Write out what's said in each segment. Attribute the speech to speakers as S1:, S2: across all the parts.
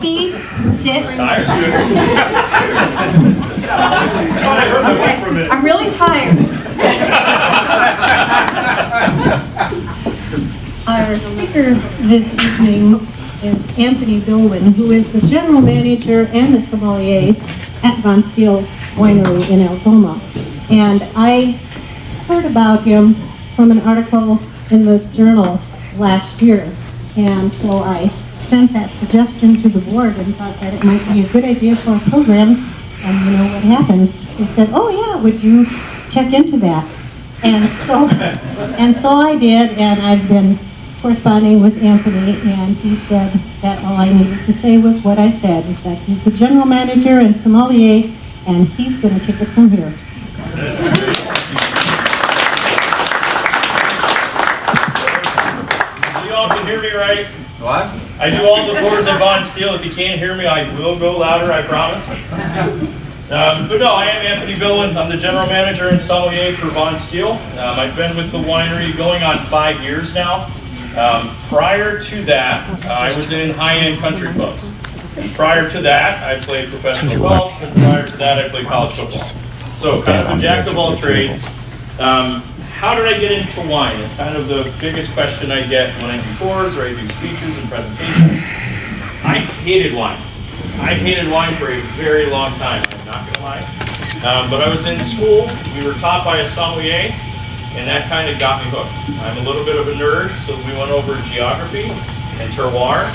S1: Steve, sit.
S2: Okay,
S1: I'm really tired. Our speaker this evening is Anthony Bilwin, who is the general manager and the sommelier at Von Steele Winery in Algoma. And I heard about him from an article in the journal last year. And so I sent that suggestion to the board and thought that it might be a good idea for a program. And you know what happens? They said, oh yeah, would you check into that? And so I did, and I've been corresponding with Anthony, and he said that all I needed to say was what I said, is that he's the general manager and sommelier, and he's going to take it from here.
S2: You all can hear me right?
S3: What?
S2: I do all the pours at Von Steele. If you can't hear me, I will go louder, I promise. But no, I am Anthony Bilwin. I'm the general manager and sommelier for Von Steele. I've been with the winery going on 5 years now. Prior to that, I was in high-end country clubs. And prior to that, I played professional golf, and prior to that, I played college football. So kind of a jack of all trades. How did I get into wine? It's kind of the biggest question I get when I do tours or I do speeches and presentations. I hated wine. I hated wine for a very long time, I'm not going to lie. But I was in school, we were taught by a sommelier, and that kind of got me hooked. I'm a little bit of a nerd, so we went over geography and terroir,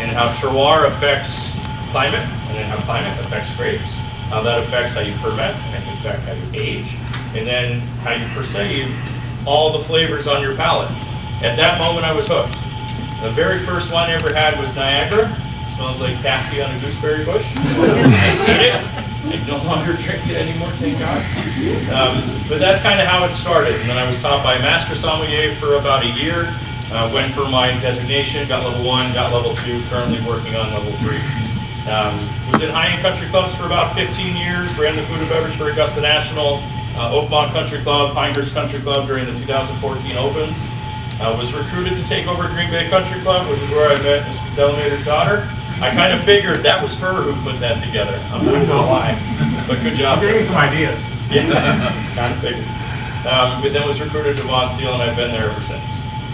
S2: and how terroir affects climate, and then how climate affects grapes, how that affects how you ferment, and in fact how you age, and then how you perceive all the flavors on your palate. At that moment I was hooked. The very first wine I ever had was Niagara. Smells like taffy on a gooseberry bush. I hate it. I no longer drink it anymore, thank God. But that's kind of how it started. And then I was taught by a master sommelier for about a year. Went for my designation, got level 1, got level 2, currently working on level 3. Was in high-end country clubs for about 15 years, ran the food and beverage for Augusta National, Oakmont Country Club, Pinehurst Country Club during the 2014 Opens. Was recruited to take over Green Bay Country Club, which is where I met Mr. Delamater's daughter. I kind of figured that was her who put that together. I'm not gonna lie, but good job.
S4: She gave me some ideas.
S2: Yeah, kind of figured. But then was recruited to Von Steele, and I've been there ever since.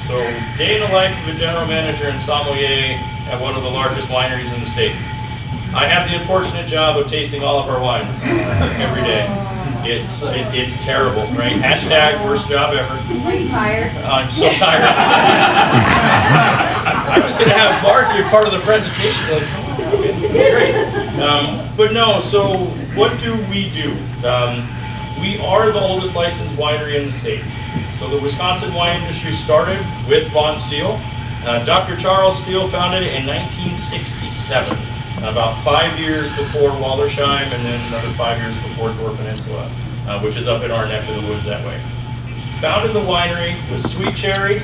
S2: So, day in the life of a general manager and sommelier at one of the largest wineries in the state. I have the unfortunate job of tasting all of our wines every day. It's terrible, right? Hashtag worst job ever.
S1: Are you tired?
S2: I'm so tired. I was going to have Mark give part of the presentation. Like, oh, it's great. But no, so what do? We are the oldest licensed winery in the state. So the Wisconsin wine industry started with Von Steele. Dr. Charles Steele founded it in 1967. About 5 years before Waldersheim, and then another 5 years before Dorr Peninsula, which is up in our neck of the woods that way. Founded the winery with sweet cherry,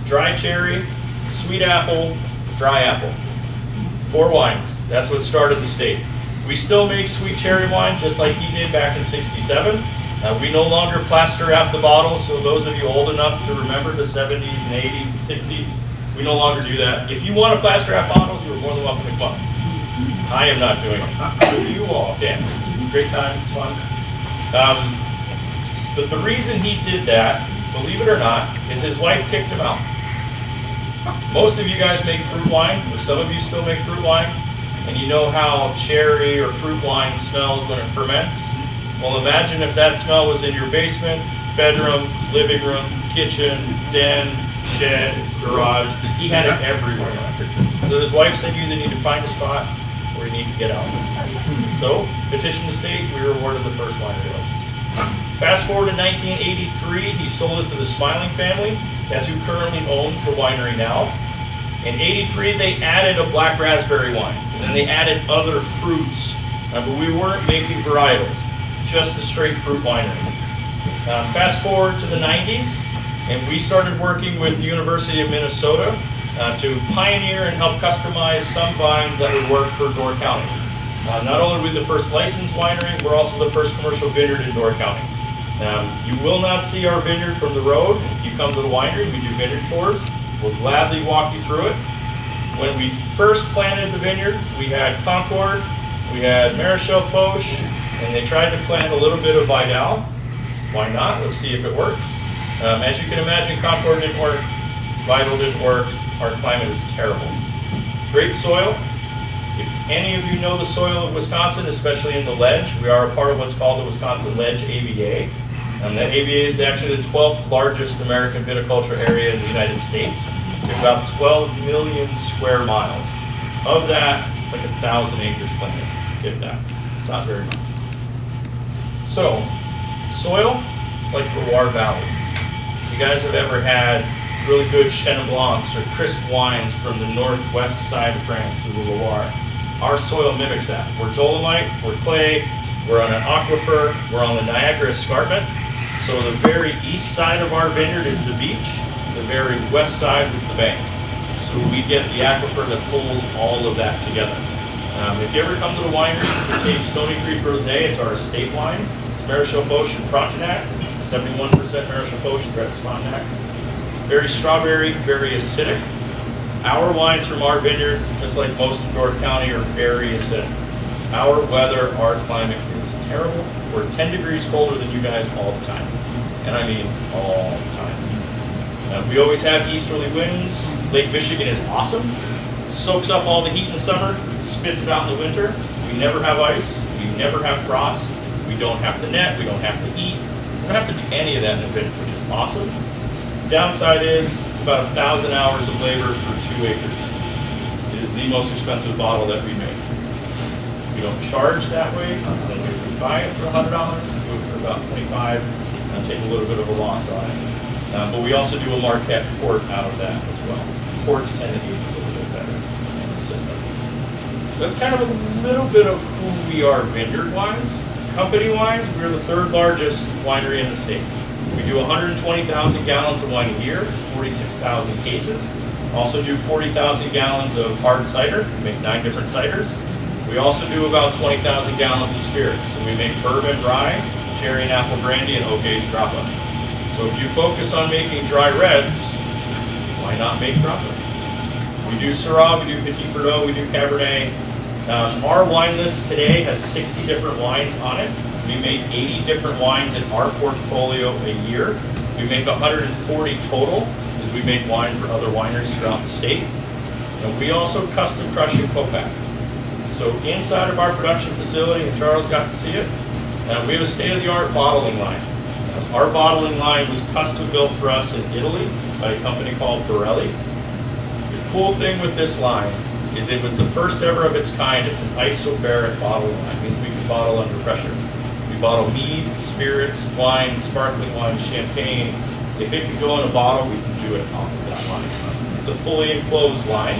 S2: dry cherry, sweet apple, dry apple. 4 wines. That's what started the state. We still make sweet cherry wine just like he did back in '67. We no longer plaster wrap the bottles, so those of you old enough to remember the 70s and 80s and 60s, we no longer do that. If you want to plaster wrap bottles, you are more than welcome to come up. I am not doing it. But you all can. It's a great time. It's fun. But the reason he did that, believe it or not, is his wife kicked him out. Most of you guys make fruit wine, or some of you still make fruit wine, and you know how cherry or fruit wine smells when it ferments. Well, imagine if that smell was in your basement, bedroom, living room, kitchen, den, shed, garage. He had it everywhere. So his wife said, you either need to find a spot or you need to get out. So, petition the state, we were awarded the first winery license. Fast forward to 1983, he sold it to the Smiling family. That's who currently owns the winery now. In '83, they added a black raspberry wine, and then they added other fruits. But we weren't making varietals, just a straight fruit winery. Fast forward to the 90s, and we started working with the University of Minnesota to pioneer and help customize some vines that would work for Door County. Not only are we the first licensed winery, we're also the first commercial vineyard in Door County. You will not see our vineyard from the road. If you come to the winery, we do vineyard tours. We'll gladly walk you through it. When we first planted the vineyard, we had Concord, we had Marichal Foch, and they tried to plant a little bit of Vidal. Why not? Let's see if it works. As you can imagine, Concord didn't work, Vidal didn't work, our climate is terrible. Great soil. If any of you know the soil of Wisconsin, especially in the ledge, we are a part of what's called the Wisconsin Ledge AVA. That AVA is actually the 12th largest American viticulture area in the United States. It's about 12 million square miles. Of that, it's like 1,000 acres planted, if that. Not very much. So, soil, it's like the Loire Valley. You guys have ever had really good Chenin Blancs or crisp wines from the northwest side of France through the Loire. Our soil mimics that. We're dolomite, we're clay, we're on an aquifer, we're on the Niagara Escarpment. So the very east side of our vineyard is the beach, the very west side is the bank. So we get the aquifer that pulls all of that together. If you ever come to the winery, you can taste Stony Creek Rosé. It's our estate wine. It's Marichal Foch and Frontenac, 71% Marichal Foch and Brett Frontenac. Very strawberry, very acidic. Our wines from our vineyards, just like most of North County, are very acidic. Our weather, our climate is terrible. We're 10 degrees colder than you guys all the time. And I mean all the time. We always have easterly winds. Lake Michigan is awesome. Soaks up all the heat in the summer, spits it out in the winter. We never have ice. We never have frost. We don't have to net. We don't have to eat. We don't have to do any of that in the vineyard, which is awesome. Downside is it's about 1,000 hours of labor for 2 acres. It is the most expensive bottle that we make. We don't charge that way, so if we buy it for $100, we do it for about $25, and take a little bit of a loss on it. But we also do a Marquette port out of that as well. Ports tend to age a little bit better in the system. So that's kind of a little bit of who we are vineyard-wise. Company-wise, we're the 3rd largest winery in the state. We do 120,000 gallons of wine a year. It's 46,000 cases. Also do 40,000 gallons of hard cider. We make 9 different ciders. We also do about 20,000 gallons of spirits. So we make bourbon rye, cherry and apple brandy, and oak aged grappa. So if you focus on making dry reds, why not make grappa? We do Syrah, we do Petit Verdot, we do Cabernet. Our wine list today has 60 different wines on it. We make 80 different wines in our portfolio a year. We make 140 total, as we make wine for other wineries throughout the state. And we also custom crush and co-pack. So inside of our production facility, and Charles got to see it, we have a state-of-the-art bottling line. Our bottling line was custom built for us in Italy by a company called Borelli. The cool thing with this line is it was the first ever of its kind. It's an isobaric bottling line. It means we can bottle under pressure. We bottle mead, spirits, wine, sparkling wine, champagne. If it can go in a bottle, we can do it off of that line. It's a fully enclosed line,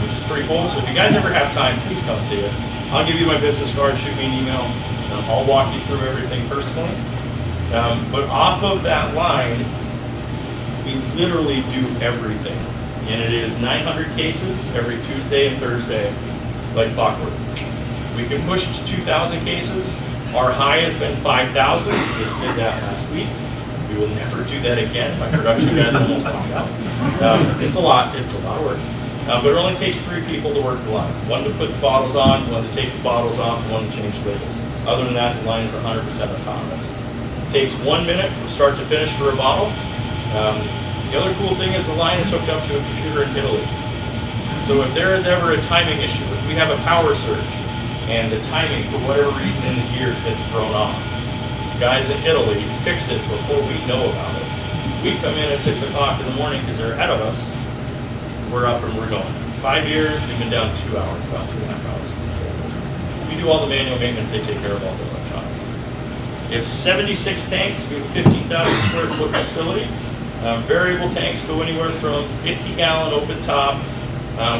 S2: which is pretty cool. So if you guys ever have time, please come see us. I'll give you my business card, shoot me an email, and I'll walk you through everything personally. But off of that line, we literally do everything. And it is 900 cases every Tuesday and Thursday, like clockwork. We can push to 2,000 cases. Our high has been 5,000. We just did that last week. We will never do that again. My production guys almost found out. It's a lot of work. But it only takes 3 people to work the line. 1 to put the bottles on, 1 to take the bottles off, and 1 to change labels. Other than that, the line is 100% autonomous. It takes 1 minute from start to finish for a bottle. The other cool thing is the line is hooked up to a computer in Italy. So if there is ever a timing issue, if we have a power surge and the timing for whatever reason in the gears gets thrown off, guys in Italy fix it before we know about it. We come in at 6 o'clock in the morning because they're ahead of us. We're up and we're going. 5 years, we've been down 2 hours, about 2.5 hours. We do all the manual maintenance, they take care of all the electronics. We have 76 tanks, we have a 15,000 square foot facility. Variable tanks go anywhere from 50-gallon open top.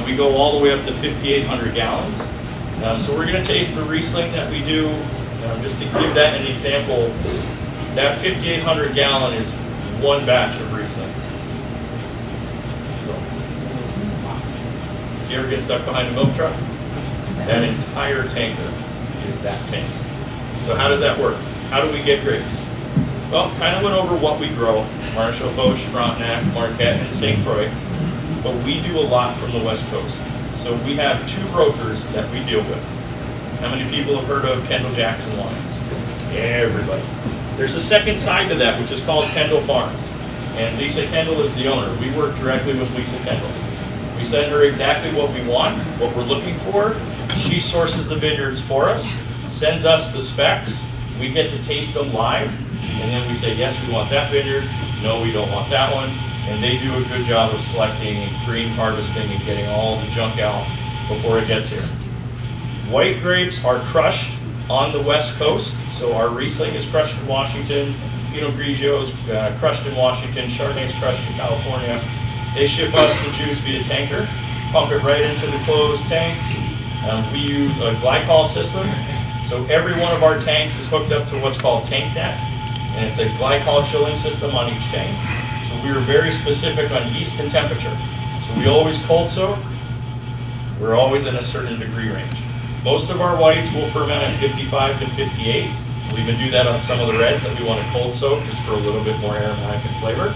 S2: We go all the way up to 5,800 gallons. So we're going to taste the Riesling that we do. Just to give that an example, that 5,800 gallon is 1 batch of Riesling. If you ever get stuck behind a milk truck, that entire tanker is that tank. So how does that work? How do we get grapes? Well, kind of went over what we grow. Marichal Foch, Frontenac, Marquette, and St. Croix. but we do a lot from the West Coast. So we have 2 brokers that we deal with. How many people have heard of Kendall Jackson wines? Everybody. There's a second side to that, which is called Kendall Farms. And Lisa Kendall is the owner. We work directly with Lisa Kendall. We send her exactly what we want, what we're looking for. She sources the vineyards for us, sends us the specs. We get to taste them live, and then we say, yes, we want that vineyard. No, we don't want that one. And they do a good job of selecting and green harvesting and getting all the junk out before it gets here. White grapes are crushed on the West Coast. So our Riesling is crushed in Washington, Pinot Grigio is crushed in Washington, Chardonnay is crushed in California. They ship us the juice via tanker, pump it right into the closed tanks. We use a glycol system. So every one of our tanks is hooked up to what's called TankNet, and it's a glycol chilling system on each tank. So we were very specific on yeast and temperature. So we always cold soak. We're always in a certain degree range. Most of our whites will ferment at 55 to 58. We'll even do that on some of the reds that we want to cold soak just for a little bit more aromatic and flavor.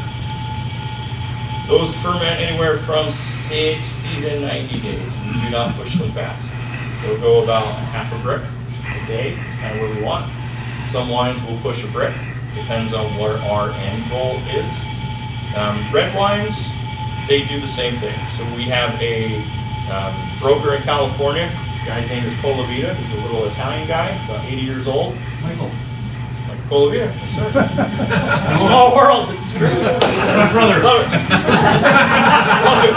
S2: Those ferment anywhere from 60 to 90 days. We do not push them fast. They'll go about half a brick a day. It's kind of where we want. Some wines will push a brick. Depends on what our end goal is. Red wines, they do the same thing. So we have a broker in California. The guy's name is Colavita. He's a little Italian guy, about 80 years old. Michael Colavita, yes sir. Small world, this is great. My brother, love it. Love it.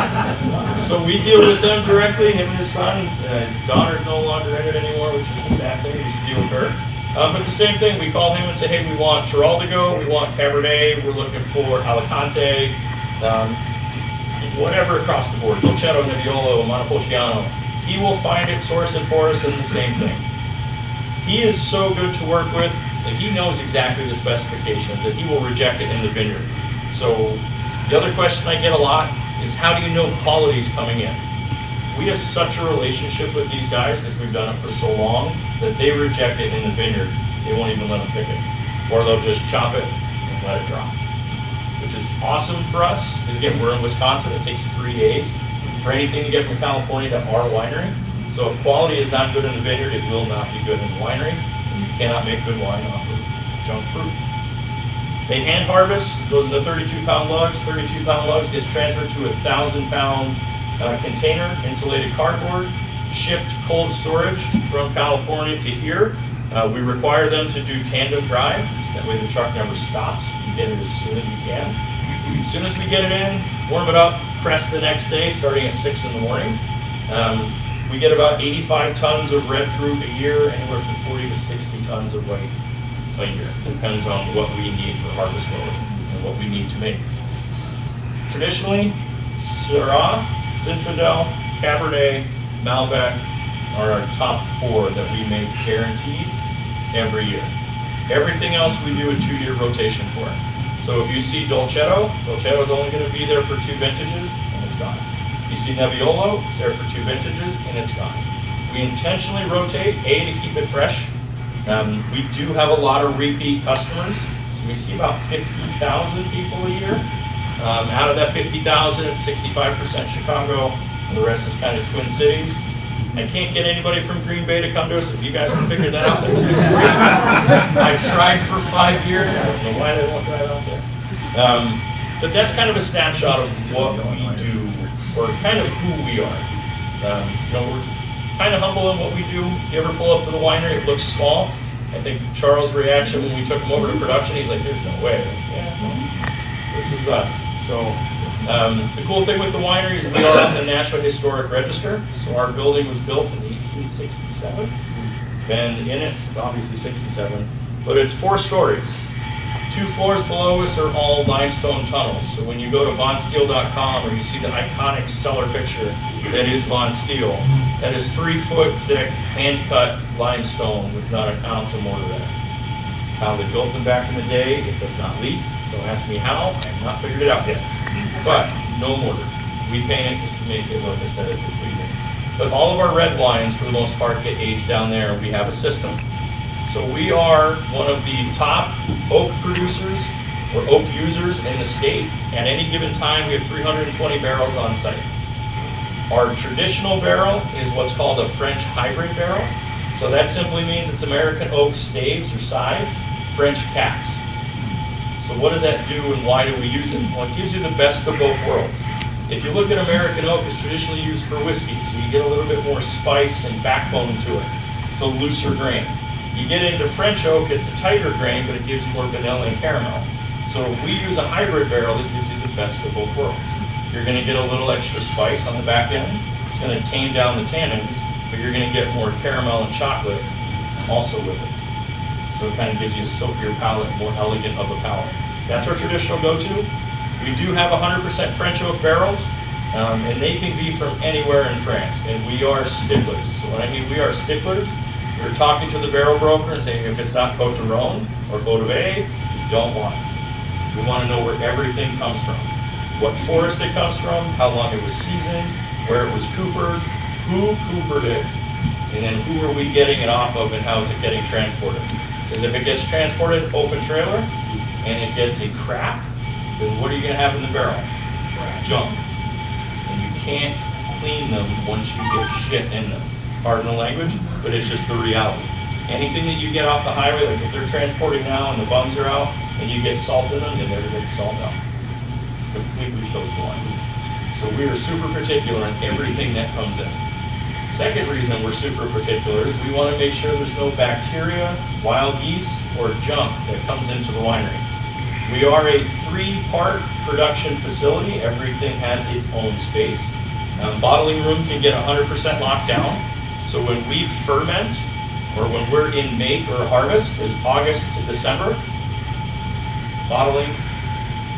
S2: So we deal with them directly, him and his son. His daughter's no longer in it anymore, which is a sad thing. We used to deal with her. But the same thing, we call him and say, hey, we want Giraldago, we want Cabernet, we're looking for Alicante, whatever across the board, Dolcetto, Nebbiolo, Montepulciano. He will find it, source it for us, and the same thing. He is so good to work with that he knows exactly the specifications, and he will reject it in the vineyard. So the other question I get a lot is, how do you know quality is coming in? We have such a relationship with these guys because we've done it for so long that they reject it in the vineyard. They won't even let them pick it. Or they'll just chop it and let it drop. Which is awesome for us, because again, we're in Wisconsin. It takes 3 days for anything to get from California to our winery. So if quality is not good in the vineyard, it will not be good in the winery. And you cannot make good wine off of junk fruit. They hand harvest, goes into 32-pound lugs. 32-pound lugs gets transferred to a 1,000-pound container, insulated cardboard, shipped cold storage from California to here. We require them to do tandem drive. That way the truck never stops. You get it as soon as you can. As soon as we get it in, warm it up, press the next day, starting at 6 in the morning. We get about 85 tons of red fruit a year, anywhere from 40 to 60 tons of white a year. Depends on what we need for harvest load and what we need to make. Traditionally, Syrah, Zinfandel, Cabernet, Malbec are our top 4 that we make guaranteed every year. Everything else we do a 2-year rotation for. So if you see Dolcetto, Dolcetto is only going to be there for 2 vintages and it's gone. You see Nebbiolo, it's there for 2 vintages and it's gone. We intentionally rotate, A, to keep it fresh. We do have a lot of repeat customers. So we see about 50,000 people a year. Out of that 50,000, it's 65% Chicago, and the rest is kind of Twin Cities. I can't get anybody from Green Bay to come to us. If you guys can figure that out, that's great. I've tried for 5 years. I don't know why they won't try it out there. But that's kind of a snapshot of what we do, or kind of who we are. We're kind of humble in what we do. If you ever pull up to the winery, it looks small. I think Charles' reaction when we took him over to production, he's like, there's no way. Like, yeah, no, this is us. So the cool thing with the winery is we are on the National Historic Register. So our building was built in 1867. Been in it since obviously 67, but it's 4 stories. 2 floors below us are all limestone tunnels. So when you go to vonsteel.com or you see the iconic cellar picture that is Von Steel, that is 3-foot thick, hand-cut limestone with not an ounce of mortar in it. It's how they built them back in the day. It does not leak. Don't ask me how. I have not figured it out yet. But no mortar. We paint it just to make it look aesthetically pleasing. But all of our red wines, for the most part, get aged down there, and we have a system. So we are one of the top oak producers or oak users in the state. At any given time, we have 320 barrels on site. Our traditional barrel is what's called a French hybrid barrel. So that simply means it's American oak staves or sides, French caps. So what does that do and why do we use it? Well, it gives you the best of both worlds. If you look at American oak, it's traditionally used for whiskey, so you get a little bit more spice and backbone to it. It's a looser grain. You get into French oak, it's a tighter grain, but it gives you more vanilla and caramel. So if we use a hybrid barrel, it gives you the best of both worlds. You're going to get a little extra spice on the back end. It's going to tame down the tannins, but you're going to get more caramel and chocolate also with it. So it kind of gives you a silkier palate, more elegant of a palate. That's our traditional go-to. We do have 100% French oak barrels, and they can be from anywhere in France, and we are sticklers. So when I mean we are sticklers, we're talking to the barrel broker and saying if it's not Côte d'Aron or WVA, we don't want it. We want to know where everything comes from. What forest it comes from, how long it was seasoned, where it was coopered, who coopered it, and then who are we getting it off of and how is it getting transported. Because if it gets transported open trailer and it gets a crap, then what are you going to have in the barrel? Junk. And you can't clean them once you get shit in them. Pardon the language, but it's just the reality. Anything that you get off the highway, like if they're transporting now and the bums are out and you get salt in them, then they're going to get salt out. Completely kills the line. So we are super particular on everything that comes in. Second reason we're super particular is we want to make sure there's no bacteria, wild yeast, or junk that comes into the winery. We are a 3-part production facility. Everything has its own space. Bottling room can get 100% locked down. So when we ferment, or when we're in make or harvest, is August to December. Bottling,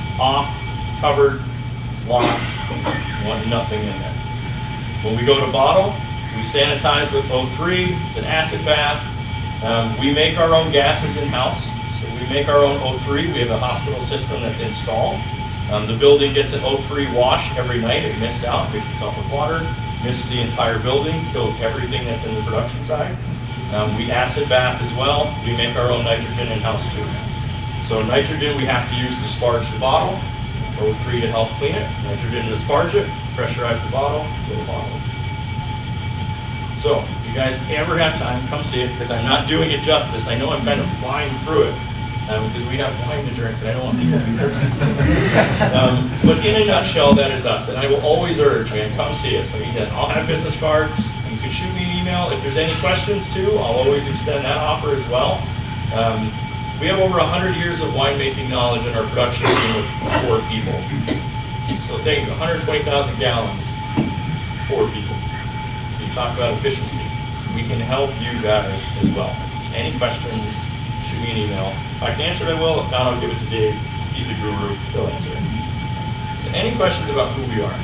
S2: it's off, it's covered, it's locked, you want nothing in there. When we go to bottle, we sanitize with O3, it's an acid bath. We make our own gases in-house, so we make our own O3. We have a hospital system that's installed. The building gets an O3 wash every night. It mists out, mixes itself with water, mists the entire building, kills everything that's in the production side. We acid bath as well. We make our own nitrogen in-house too. So nitrogen we have to use to sparge the bottle, O3 to help clean it, nitrogen to sparge it, pressurize the bottle, fill the bottle. So if you guys ever have time, come see it, because I'm not doing it justice. I know I'm kind of flying through it, because we have wine to drink, and I don't want people to be thirsty. But in a nutshell, that is us, and I will always urge, man, come see us. Like, I'll have business cards. You can shoot me an email. If there's any questions too, I'll always extend that offer as well. We have over 100 years of winemaking knowledge in our production team with 4 people. So think 120,000 gallons, 4 people. You talk about efficiency. We can help you guys as well. Any questions, shoot me an email. If I can answer it, I will. If not, I'll give it to Dave. He's the guru. He'll answer it. So any questions about who we are,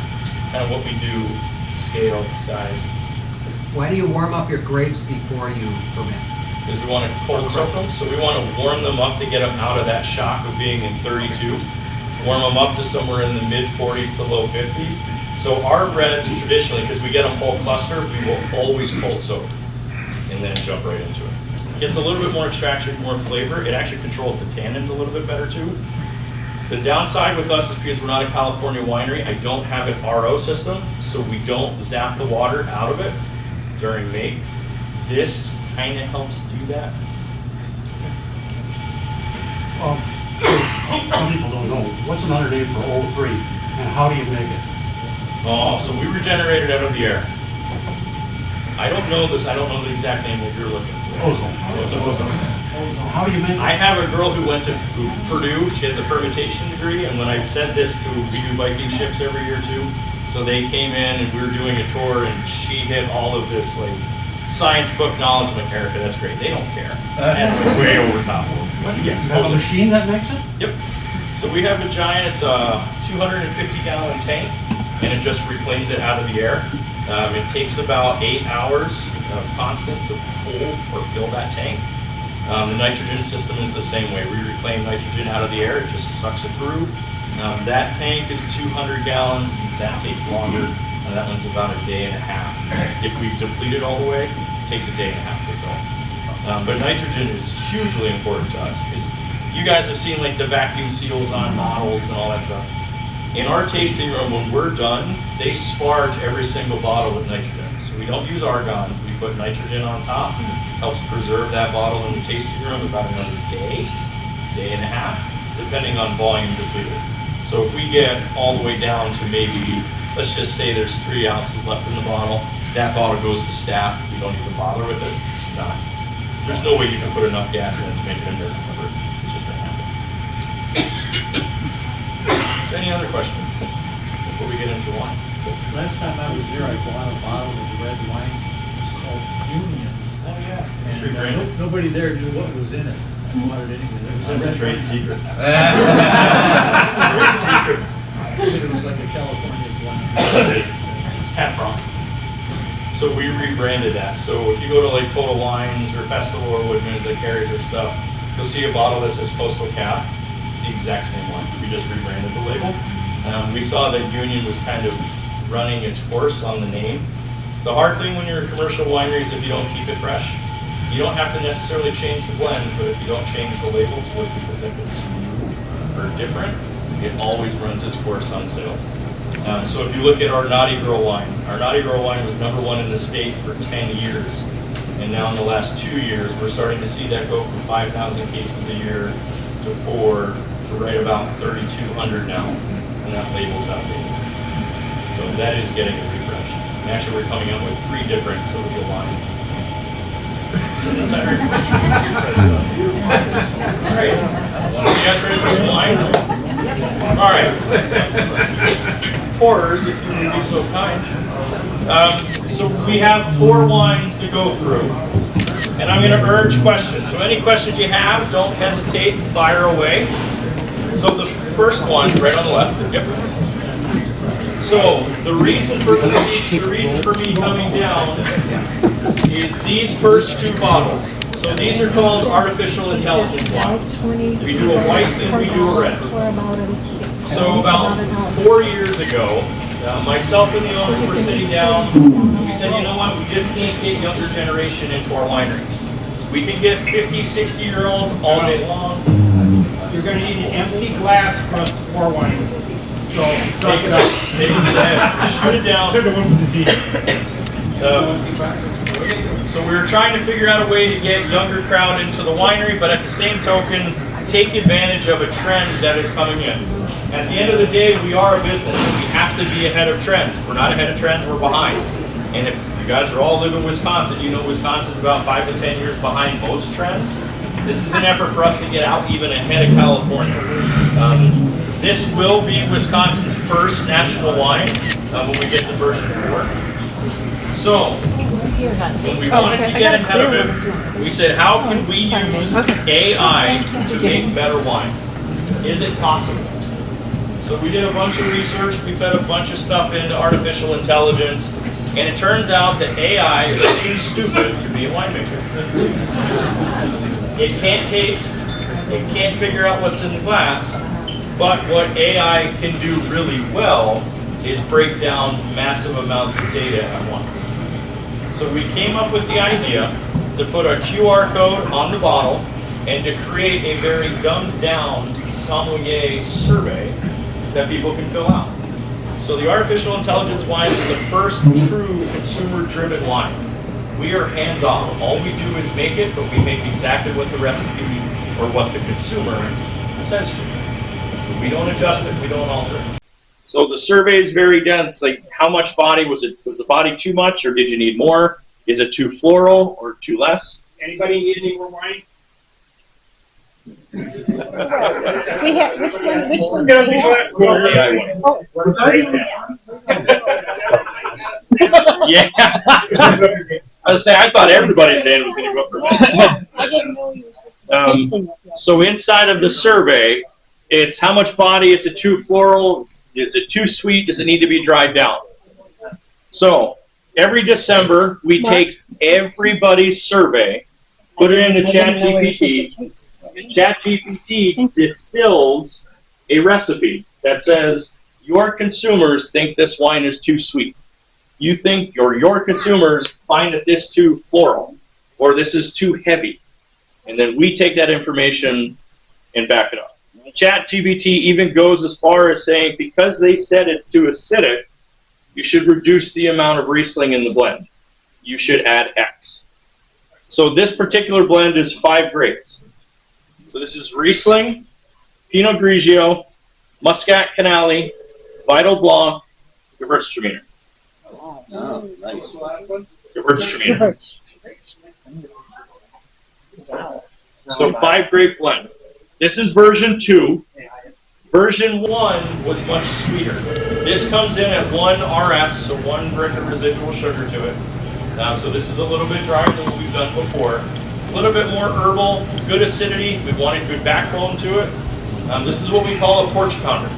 S2: kind of what we do, scale, size?
S3: Why do you warm up your grapes before you ferment?
S2: Is we want to cold soak them, so we want to warm them up to get them out of that shock of being in 32. Warm them up to somewhere in the mid 40s to low 50s. So our reds traditionally, because we get them whole cluster, we will always cold soak and then jump right into it. Gets a little bit more extraction, more flavor. It actually controls the tannins a little bit better too. The downside with us is because we're not a California winery, I don't have an RO system, so we don't zap the water out of it during make. This kind of helps do that.
S4: Some people don't know. What's another name for O3 and how do you make it?
S2: Oh, so we regenerate it out of the air. I don't know this, I don't know the exact name that you're looking for.
S4: Ozone. How do you make it?
S2: I have a girl who went to Purdue, she has a fermentation degree, and when I said this to, we do Viking ships every year too, so they came in and we were doing a tour and she hit all of this like science book knowledge. I'm like, Erica, that's great. They don't care. That's like way over top. Yes.
S4: You have a machine that makes it?
S2: Yep. So we have a giant 250-gallon tank, and it just reclaims it out of the air. It takes about 8 hours constant to pull or fill that tank. The nitrogen system is the same way. We reclaim nitrogen out of the air. It just sucks it through. That tank is 200 gallons. That takes longer. That one's about a day and a half. If we've depleted all the way, it takes a day and a half to fill. But nitrogen is hugely important to us because you guys have seen like the vacuum seals on models and all that stuff. In our tasting room, when we're done, they sparge every single bottle with nitrogen. So we don't use argon. We put nitrogen on top. Helps preserve that bottle in the tasting room about another day and a half, depending on volume depleted. So if we get all the way down to maybe, let's just say there's 3 ounces left in the bottle, that bottle goes to staff. We don't even bother with it. It's not. There's no way you can put enough gas in it to make it in there. It's just gonna happen. So any other questions before we get into wine?
S5: Last time I was there, I bought a bottle of red wine. It's called Union.
S2: Oh yeah.
S5: And
S2: Rebranded.
S5: nobody there knew what was in it. I bought it anyway. It was
S2: That's a
S5: red
S2: trade
S5: wine.
S2: secret.
S5: Trade
S2: secret.
S5: It was like a California wine.
S2: It's cat prong. So we rebranded that. So if you go to like Total Wines or Festival or Woodman's that carries their stuff, you'll see a bottle that says Coastal Cap. It's the exact same one. We just rebranded the label. We saw that Union was kind of running its course on the name. The hard thing when you're a commercial winery is if you don't keep it fresh. You don't have to necessarily change the blend, but if you don't change the label to what people think it's or different, it always runs its course on sales. So if you look at our Naughty Girl wine, our Naughty Girl wine was #1 in the state for 10 years. And now in the last 2 years, we're starting to see that go from 5,000 cases a year to 4 to right about 3,200 now. And that label's outdated. So that is getting a refresh. And actually we're coming up with 3 different Sylvia wines. So that's our information. All right. You guys ready for some wine? All right. Pourers, if you would be so kind. So we have 4 wines to go through. And I'm going to urge questions. So any questions you have, don't hesitate, fire away. So the first one, right on the left. Yep. So the reason for the reason for me coming down is these first 2 bottles. So these are called artificial intelligence wines. We do a white and we do a red. So about 4 years ago, myself and the owners were sitting down. And we said, you know what? We just can't get younger generation into our winery. We can get 50, 60-year-olds all day long.
S6: You're going to need an empty glass across the 4 wines. So suck it up.
S2: Take it to the head. Shut it down.
S6: Took a one for the team.
S2: So we were trying to figure out a way to get younger crowd into the winery, but at the same token, take advantage of a trend that is coming in. At the end of the day, we are a business and we have to be ahead of trends. If we're not ahead of trends, we're behind. And if you guys are all live in Wisconsin, you know Wisconsin's about 5 to 10 years behind most trends. This is an effort for us to get out even ahead of California. This will be Wisconsin's first national wine when we get to version 4. So, when we wanted to get ahead of it, we said, how can we use AI to make better wine? Is it possible? So we did a bunch of research, we fed a bunch of stuff into artificial intelligence, and it turns out that AI is too stupid to be a winemaker. It can't taste, it can't figure out what's in the glass, but what AI can do really well is break down massive amounts of data at once. So we came up with the idea to put a QR code on the bottle and to create a very dumbed down sommelier survey that people can fill out. So the artificial intelligence wine is the first true consumer-driven wine. We are hands-off. All we do is make it, but we make exactly what the recipe or what the consumer says to. So we don't adjust it, we don't alter it. So the survey is very dense. Like, how much body was it? Was the body too much, or did you need more? Is it too floral or too less?
S6: Anybody need any more wine?
S1: We have, which one do we have?
S2: AI one.
S1: Oh,
S2: Yeah. I was saying, I thought everybody's hand was going to go up for a minute.
S1: I didn't know you were tasting it yet.
S2: So inside of the survey, it's how much body, is it too floral, is it too sweet, does it need to be dried down? So every December, we take everybody's survey, put it into ChatGPT. ChatGPT distills a recipe that says, your consumers think this wine is too sweet. You think, or your consumers find that this too floral, or this is too heavy. And then we take that information and back it up. ChatGPT even goes as far as saying because they said it's too acidic, you should reduce the amount of Riesling in the blend. You should add X. So this particular blend is 5 grapes. So this is Riesling, Pinot Grigio, Muscat Canali, Vital Blanc, Gewürztraminer.
S7: Oh, nice.
S2: Gewürztraminer. So 5 grape blend. This is version 2. Version 1 was much sweeter. This comes in at 1 RS, so 1 brick of residual sugar to it. So this is a little bit drier than what we've done before. A little bit more herbal, good acidity. We wanted good backbone to it. This is what we call a porch pounder.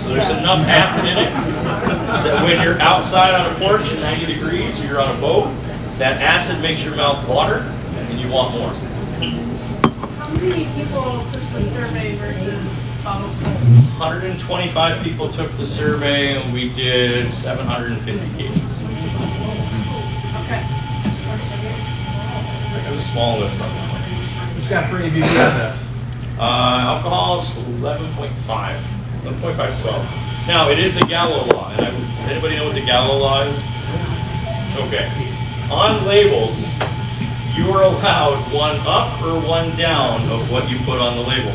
S2: So there's enough acid in it that when you're outside on a porch at 90 degrees or you're on a boat, that acid makes your mouth water and you want more.
S8: How many people took the survey versus bottles sold?
S2: 125 people took the survey and we did 750 cases.
S8: Okay.
S2: That's a small list of them.
S5: Who's got for ABV on this?
S2: Alcohol is 11.5. 11.5 12. Now, it is the Gallo law. And does anybody know what the Gallo law is? Okay. On labels, you are allowed 1 up or 1 down of what you put on the label.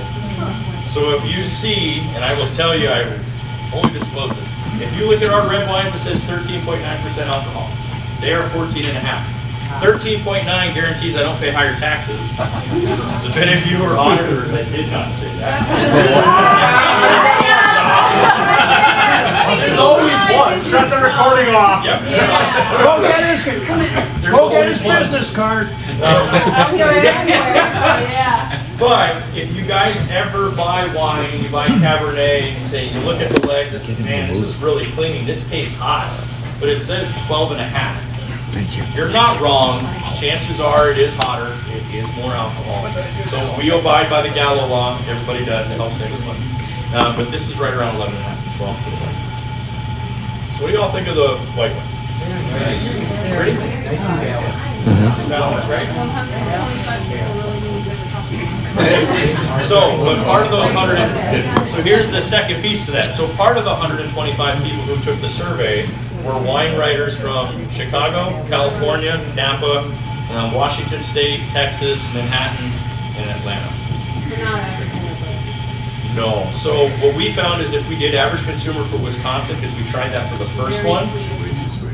S2: So if you see, and I will tell you, I will only disclose this. If you look at our red wines, it says 13.9% alcohol. They are 14.5. 13.9 guarantees I don't pay higher taxes. So if any of you are auditors, I did not say that. There's always one.
S5: Shut the recording off.
S2: Yep.
S5: Go get his,
S2: There's
S5: go get
S2: always
S5: his
S2: one.
S5: business card.
S2: But if you guys ever buy wine, you buy Cabernet, and you say, you look at the legs and say, man, this is really clean. This tastes hot. But it says 12.5. Thank you. You're not wrong. Chances are it is hotter. It is more alcohol. So we abide by the Gallo law. Everybody does. It helps save us money. But this is right around 11.5, 12 for the white. So what do y'all think of the white one? Ready?
S3: Nicely balanced.
S2: Nicely balanced, right?
S8: 125 people really need to talk.
S2: So, but part of those 100, so here's the second piece to that. So part of the 125 people who took the survey were wine writers from Chicago, California, Napa, Washington State, Texas, Manhattan, and Atlanta.
S8: So not African.
S2: No. So what we found is if we did average consumer for Wisconsin, because we tried that for the first one,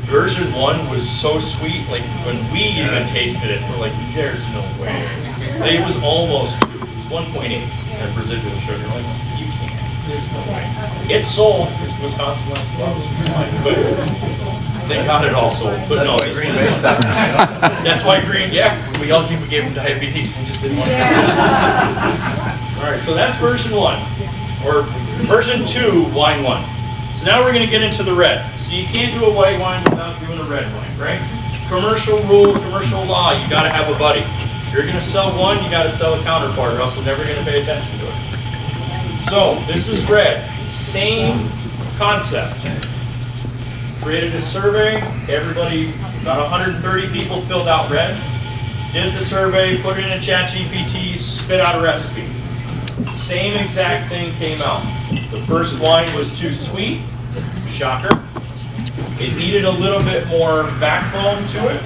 S2: version 1 was so sweet, like when we even tasted it, we're like, there's no way. Like, it was almost 2. It was 1.8 of residual sugar. Like, you can't. There's no way. It's sold because Wisconsin loves wine, but thank God it all sold. But no, this one, that's why green. Yeah, we gave them diabetes and just didn't want to. All right, so that's version 1, or version 2, wine 1. So now we're going to get into the red. So you can't do a white wine without doing a red wine, right? Commercial rule, commercial law, you got to have a buddy. If you're going to sell one, you got to sell a counterpart, or else you're never going to pay attention to it. So this is red. Same concept. Created a survey. Everybody, about 130 people filled out red. Did the survey, put it in a ChatGPT, spit out a recipe. Same exact thing came out. The first wine was too sweet. Shocker. It needed a little bit more backbone to it.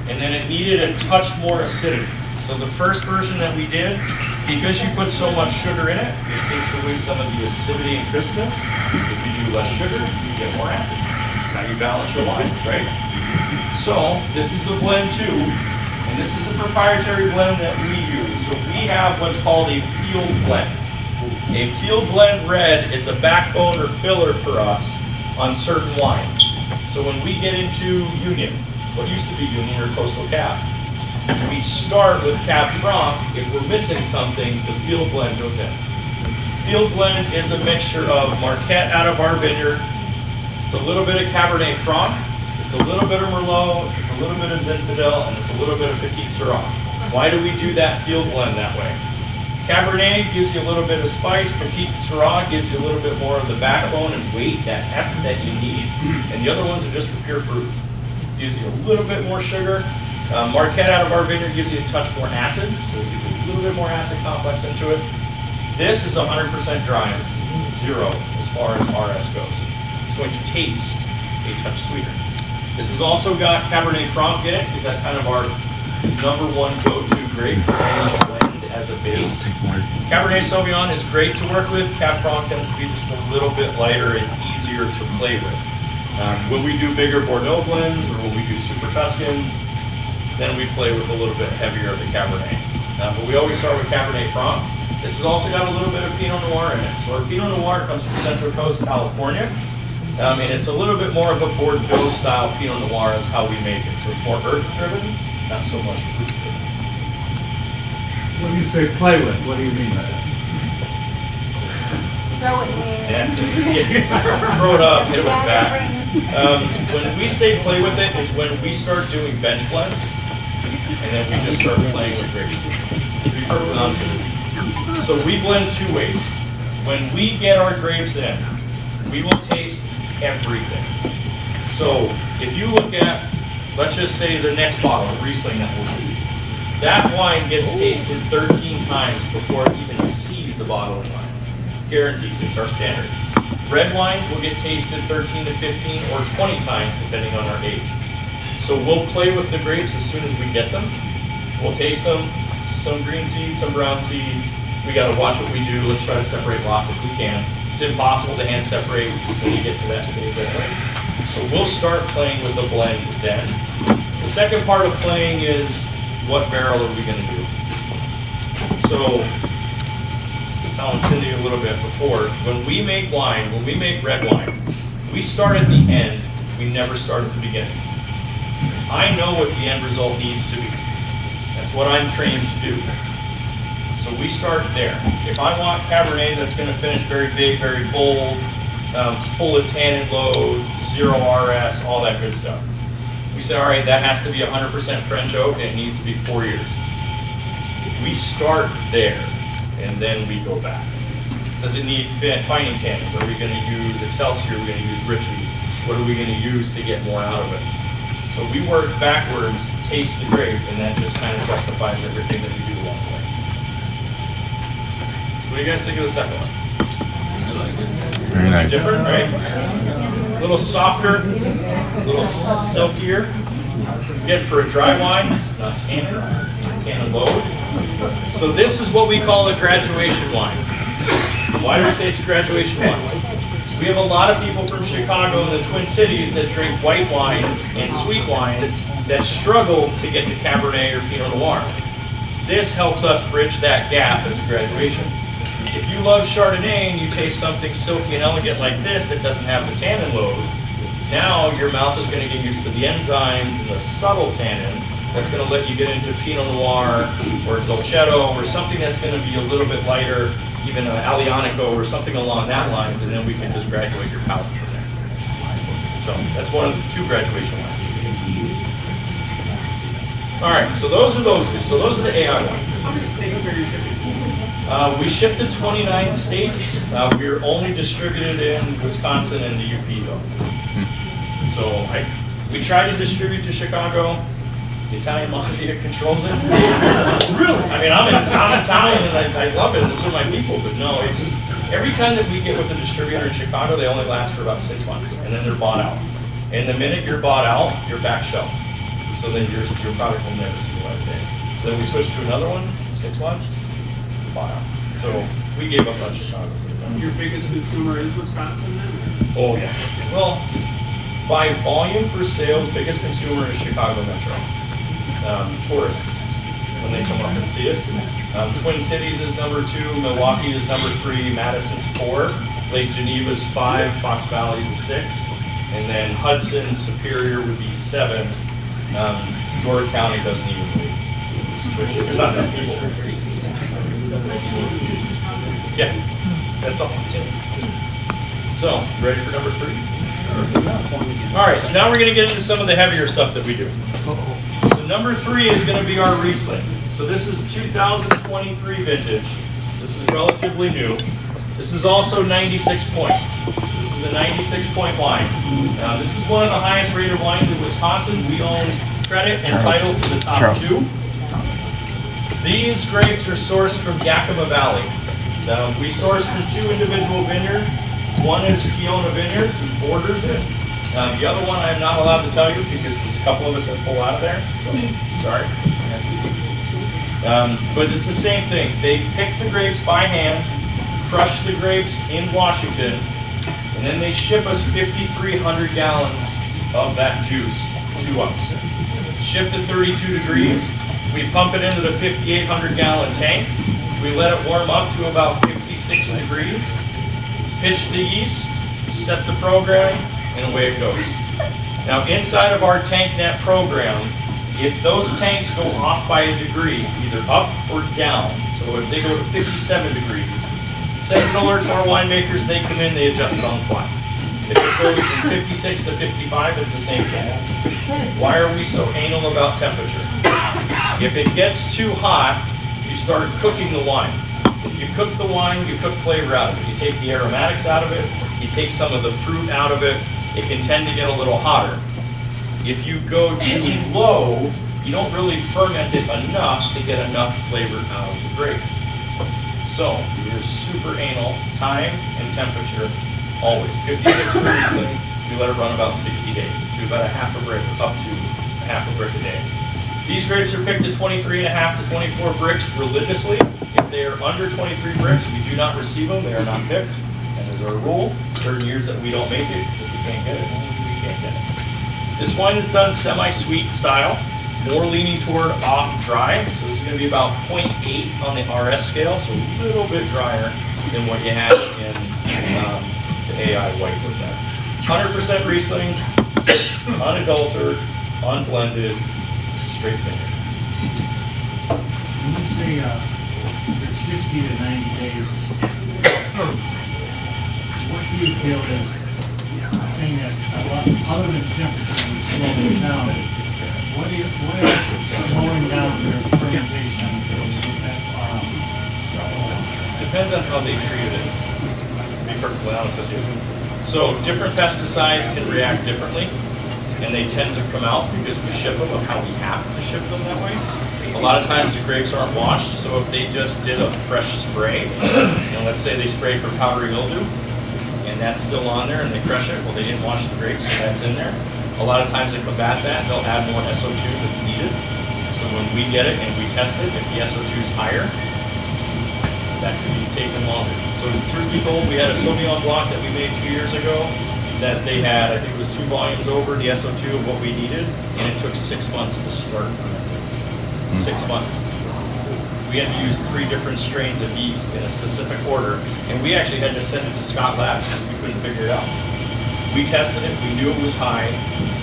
S2: And then it needed a touch more acidity. So the first version that we did, because you put so much sugar in it, it takes away some of the acidity and crispness. If you do less sugar, you get more acid. That's how you balance your wines, right? So this is a blend 2, and this is a proprietary blend that we use. So we have what's called a field blend. A field blend red is a backbone or filler for us on certain wines. So when we get into Union, what used to be Union or Coastal Cab, we start with Cab Franc. If we're missing something, the field blend goes in. Field blend is a mixture of Marquette out of our vineyard. It's a little bit of Cabernet Franc. It's a little bit of Merlot. It's a little bit of Zinfandel, and it's a little bit of Petit Syrah. Why do we do that field blend that way? Cabernet gives you a little bit of spice. Petit Syrah gives you a little bit more of the backbone and weight, that heft that you need. And the other ones are just for pure fruit. Gives you a little bit more sugar. Marquette out of our vineyard gives you a touch more acid, so it gives you a little bit more acid complex into it. This is 100% dry, and 0 as far as RS goes. It's going to taste a touch sweeter. This has also got Cabernet Franc in it, because that's kind of our #1 go-to grape blend as a base. Cabernet Sauvignon is great to work with. Cab Franc tends to be just a little bit lighter and easier to play with. When we do bigger Bordeaux blends, or when we do Super Tuscans, then we play with a little bit heavier of the Cabernet. But we always start with Cabernet Franc. This has also got a little bit of Pinot Noir in it. So our Pinot Noir comes from Central Coast, California. And it's a little bit more of a Bordeaux style Pinot Noir is how we make it. So it's more earth driven, not so much fruit driven.
S4: When you say play with, what do you mean by that?
S8: Throw it in there.
S2: That's it. Throw it up, hit it with that. When we say play with it is when we start doing bench blends, and then we just start playing with grapes. To be perfectly honest with you. So we blend 2 ways. When we get our grapes in, we will taste everything. So if you look at, let's just say the next bottle of Riesling that we'll do, that wine gets tasted 13 times before it even sees the bottle of wine. Guaranteed, it's our standard. Red wines will get tasted 13 to 15 or 20 times depending on our age. So we'll play with the grapes as soon as we get them. We'll taste them, some green seeds, some brown seeds. We gotta watch what we do. Let's try to separate lots if we can. It's impossible to hand separate when you get to that stage anyway. So we'll start playing with the blend then. The second part of playing is what barrel are we gonna do? So, telling Cindy a little bit before, when we make wine, when we make red wine, we start at the end, we never start at the beginning. I know what the end result needs to be. That's what I'm trained to do. So we start there. If I want Cabernet that's going to finish very big, very bold, full of tannin load, 0 RS, all that good stuff, we say, all right, that has to be 100% French oak and it needs to be 4 years. We start there and then we go back. Does it need fining tannins? Are we going to use Excelsior? Are we going to use Ritchie? What are we going to use to get more out of it? So we work backwards, taste the grape, and that just kind of justifies everything that we do along the way. So what do you guys think of the second one?
S9: Very nice.
S2: Different, right? A little softer, a little silkier. Again, for a dry wine, it's not tannin load. So this is what we call a graduation wine. Why do we say it's a graduation wine? We have a lot of people from Chicago and the Twin Cities that drink white wines and sweet wines that struggle to get to Cabernet or Pinot Noir. This helps us bridge that gap as a graduation. If you love Chardonnay and you taste something silky and elegant like this that doesn't have the tannin load, now your mouth is going to get used to the enzymes and the subtle tannin that's going to let you get into Pinot Noir or Dolcetto or something that's going to be a little bit lighter, even an Alianico or something along that lines, and then we can just graduate your palate from there. So that's one of the 2 graduation wines. All right, so those are those 2. So those are the AI ones.
S6: How many states are you shipping?
S2: We ship to 29 states. We're only distributed in Wisconsin and the UP though. So we try to distribute to Chicago. The Italian mafia controls it. Really? I mean, I'm Italian and I love it, and those are my people, but no, it's just, every time that we get with a distributor in Chicago, they only last for about 6 months, and then they're bought out. And the minute you're bought out, you're back shelf. So then your product will never see the light of day. So then we switched to another one, 6 months, bought out. So we gave up on Chicago.
S6: Your biggest consumer is Wisconsin then?
S2: Oh yeah. Well, by volume for sales, biggest consumer is Chicago Metro. Tourists, when they come up and see us. Twin Cities is number 2, Milwaukee is number 3, Madison's 4, Lake Geneva's 5, Fox Valley's is 6, and then Hudson, Superior would be 7. Door County doesn't even leave. There's not enough people. Yeah, that's all. So, ready for number 3? All right, so now we're going to get into some of the heavier stuff that we do. So number 3 is going to be our Riesling. So this is 2023 vintage. This is relatively new. This is also 96 points. This is a 96-point wine. This is one of the highest rated wines in Wisconsin. We own credit and title to the top 2. These grapes are sourced from Yakima Valley. We source from 2 individual vineyards. One is Fiona Vineyards, who borders it. The other one I'm not allowed to tell you because there's a couple of us that pull out of there. So, sorry. But it's the same thing. They pick the grapes by hand, crush the grapes in Washington, and then they ship us 5,300 gallons of that juice to us. Shipped at 32 degrees. We pump it into the 5,800 gallon tank. We let it warm up to about 56 degrees. Pitch the yeast, set the program, and away it goes. Now inside of our TankNet program, if those tanks go off by a degree, either up or down, so if they go to 57 degrees, sends an alert to our winemakers, they come in, they adjust it on the fly. If it goes from 56 to 55, it's the same thing. Why are we so anal about temperature? If it gets too hot, you start cooking the wine. If you cook the wine, you cook flavor out of it. You take the aromatics out of it, you take some of the fruit out of it, it can tend to get a little hotter. If you go too low, you don't really ferment it enough to get enough flavor out of the grape. So, you're super anal, time and temperature, always. 56 for Riesling, we let it run about 60 days, to about a half a brick, up to a half a brick a day. These grapes are picked at 23.5 to 24 bricks religiously. If they are under 23 bricks, we do not receive them, they are not picked. And there's our rule, certain years that we don't make it, because if we can't get it, we can't get it. This wine is done semi-sweet style, more leaning toward off dry. So this is going to be about 0.8 on the RS scale, so a little bit drier than what you had in the AI white with that. 100% Riesling, unadulterated, unblended, straight vineyard.
S6: When you say there's 60 to 90 days, what do you feel is the thing that, other than temperature, we slow it down? What is slowing down their fermentation?
S2: Depends on how they treated it, to be perfectly honest with you. So different pesticides can react differently, and they tend to come out because we ship them of how we have to ship them that way. A lot of times the grapes aren't washed, so if they just did a fresh spray, let's say they sprayed for powdery mildew, and that's still on there and they crush it, well they didn't wash the grapes, so that's in there. A lot of times to combat that, they'll add more SO2 if it's needed. So when we get it and we test it, if the SO2 is higher, that could be taken longer. So truth be told, we had a Sauvignon Blanc that we made 2 years ago that they had, I think it was 2 volumes over the SO2 of what we needed, and it took 6 months to start fermenting. 6 months. We had to use 3 different strains of yeast in a specific order, and we actually had to send it to Scott Labs because we couldn't figure it out. We tested it, we knew it was high.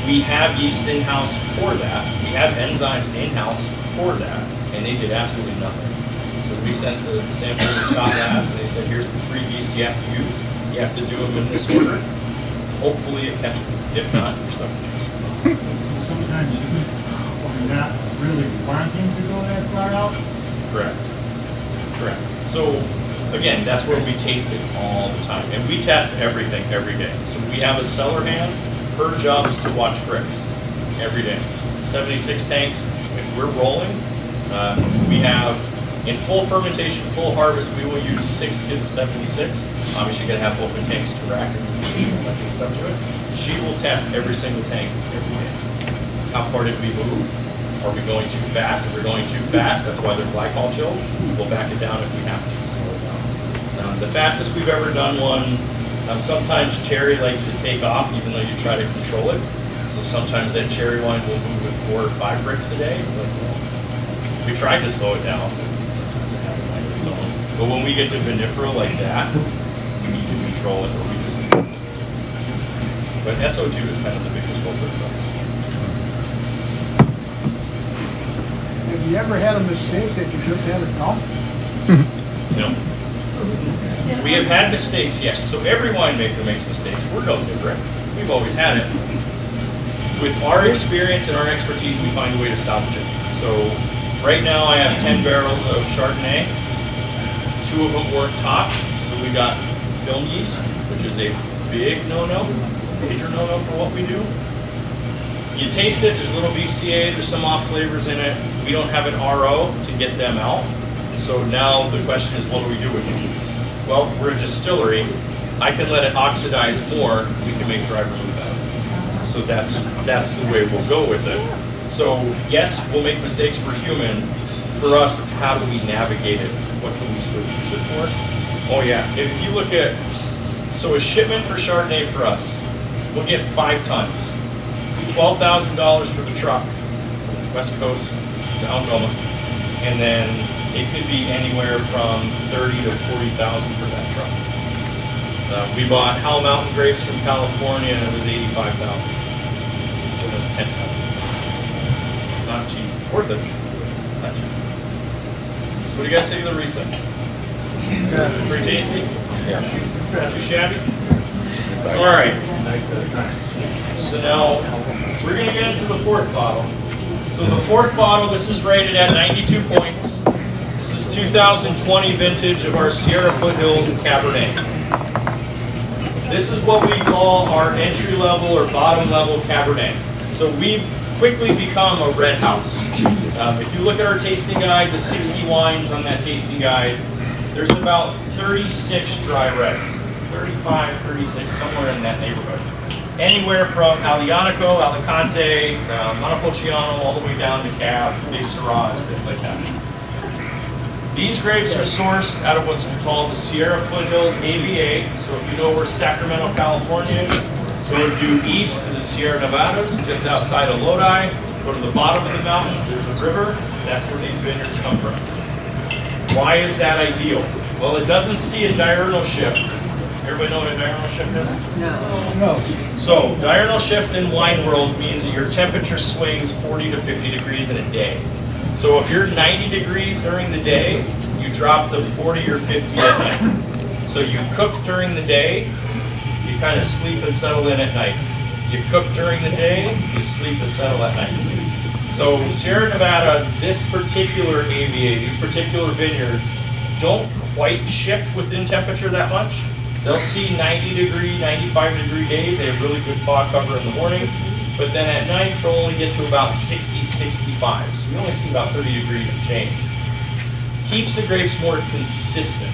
S2: We have yeast in-house for that. We have enzymes in-house for that, and they did absolutely nothing. So we sent the sample to Scott Labs, and they said, here's the 3 yeast you have to use. You have to do them in this order. Hopefully it catches. If not, you're stuck with juice.
S6: Sometimes you're not really wanting to go that far out.
S2: Correct. Correct. So again, that's where we taste it all the time. And we test everything every day. So we have a cellar hand. Her job is to watch bricks every day. 76 tanks. If we're rolling, we have, in full fermentation, full harvest, we will use 60 to 76. Obviously, you're going to have open tanks to rack and that good stuff to it. She will test every single tank every day. How far did we move? Are we going too fast? If we're going too fast, that's why they're glycol chilled. We'll back it down if we have to slow it down. The fastest we've ever done one, sometimes cherry likes to take off even though you try to control it. So sometimes that cherry wine will move with 4 or 5 bricks a day. But we tried to slow it down. But when we get to vinifera like that, we need to control it or we just lose it. But SO2 is kind of the biggest culprit for us.
S10: Have you ever had a mistake that you just had to dump?
S2: No. We have had mistakes, yes. So every winemaker makes mistakes. We're no different. We've always had it. With our experience and our expertise, we find a way to salvage it. So right now I have 10 barrels of Chardonnay. 2 of them weren't topped, so we got film yeast, which is a big no-no, major no-no for what we do. You taste it, there's a little BCA, there's some off flavors in it. We don't have an RO to get them out. So now the question is, what do we do with them? Well, we're a distillery. I can let it oxidize more. We can make dry vermouth out of it. So that's the way we'll go with it. So yes, we'll make mistakes. We're human. For us, it's how do we navigate it? What can we still use it for? Oh yeah, if you look at, so a shipment for Chardonnay for us, we'll get 5 tons. It's $12,000 for the truck, West Coast to Algoma, and then it could be anywhere from 30 to 40,000 for that truck. We bought Howell Mountain grapes from California, and it was 85,000. So it was 10,000. Not cheap. Worth it. Not cheap. So what do you guys think of the Riesling? Pretty tasty?
S9: Yeah.
S2: Not too shabby? All right. So now we're going to get into the 4th bottle. So the 4th bottle, this is rated at 92 points. This is 2020 vintage of our Sierra Foothills Cabernet. This is what we call our entry level or bottom level Cabernet. So we've quickly become a red house. If you look at our tasting guide, the 60 wines on that tasting guide, there's about 36 dry reds. 35, 36, somewhere in that neighborhood. Anywhere from Aglianico, Alicante, Montepulciano, all the way down to Cab, big Syrahs, things like that. These grapes are sourced out of what's called the Sierra Foothills AVA. So if you know where Sacramento, California is, go due east to the Sierra Nevadas, just outside of Lodi. Go to the bottom of the mountains, there's a river. That's where these vineyards come from. Why is that ideal? Well, it doesn't see a diurnal shift. Everybody know what a diurnal shift is?
S10: No.
S2: So, diurnal shift in wine world means that your temperature swings 40 to 50 degrees in a day. So if you're 90 degrees during the day, you drop to 40 or 50 at night. So you cook during the day, you kind of sleep and settle in at night. You cook during the day, you sleep and settle at night. So Sierra Nevada, this particular AVA, these particular vineyards, don't quite shift within temperature that much. They'll see 90 degree, 95 degree days. They have really good fog cover in the morning. But then at nights, they'll only get to about 60, 65. So we only see about 30 degrees of change. Keeps the grapes more consistent,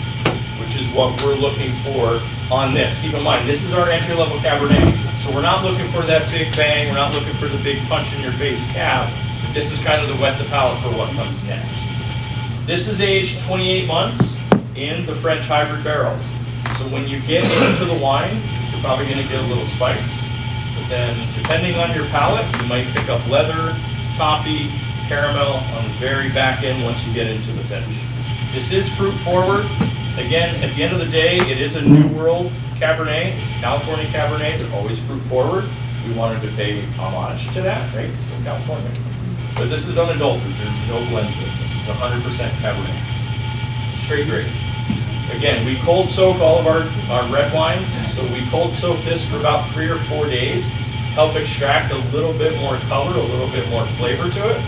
S2: which is what we're looking for on this. Keep in mind, this is our entry-level Cabernet. So we're not looking for that big bang. We're not looking for the big punch-in-your-face cab. This is kind of the wet the palate for what comes next. This is aged 28 months in the French hybrid barrels. So when you get into the wine, you're probably going to get a little spice. But then, depending on your palate, you might pick up leather, toffee, caramel on the very back end once you get into the finish. This is fruit forward. Again, at the end of the day, it is a New World Cabernet. It's a California Cabernet. They're always fruit forward. We wanted to pay homage to that, right? It's from California. But this is unadulterated. There's no blend to it. This is 100% Cabernet. Straight grape. Again, we cold soak all of our red wines. So we cold soak this for about 3 or 4 days. Help extract a little bit more color, a little bit more flavor to it.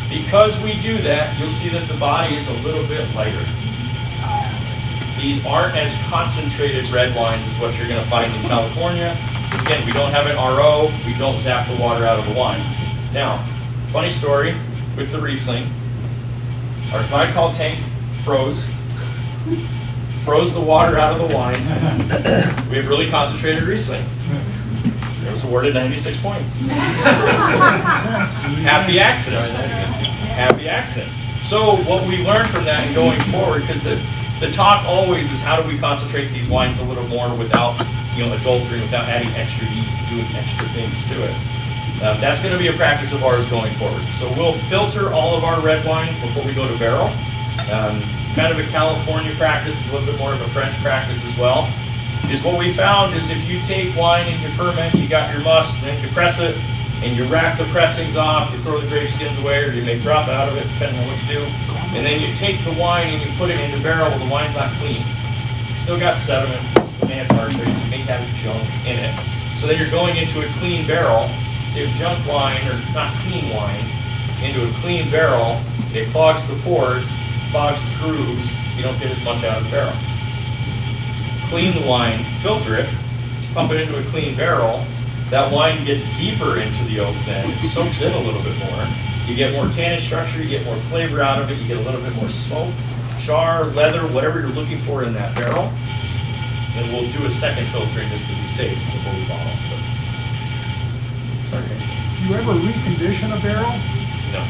S2: Because we do that, you'll see that the body is a little bit lighter. These aren't as concentrated red wines as what you're going to find in California. Again, we don't have an RO, we don't zap the water out of the wine. Now, funny story with the Riesling. Our glycol tank froze the water out of the wine. We have really concentrated Riesling. It was awarded 96 points. Happy accident. Happy accident. So what we learned from that and going forward, because the talk always is how do we concentrate these wines a little more without adulterating, without adding extra yeast, doing extra things to it. That's going to be a practice of ours going forward. So we'll filter all of our red wines before we go to barrel. It's kind of a California practice, a little bit more of a French practice as well. Is what we found is if you take wine and you ferment, you got your must, and then you press it, and you rack the pressings off, you throw the grape skins away, or you make broth out of it, depending on what you do, and then you take the wine and you put it in the barrel, well, the wine's not clean. You still got sediment, you may have nitrates, you may have junk in it. So then you're going into a clean barrel, so you have junk wine, or not clean wine, into a clean barrel, it clogs the pores, clogs the grooves, you don't get as much out of the barrel. Clean the wine, filter it, pump it into a clean barrel, that wine gets deeper into the oak then, it soaks in a little bit more, you get more tannin structure, you get more flavor out of it, you get a little bit more smoke, char, leather, whatever you're looking for in that barrel. Then we'll do a second filtering just to be safe before we bottle. Sorry.
S10: Do you ever recondition a barrel?
S2: No.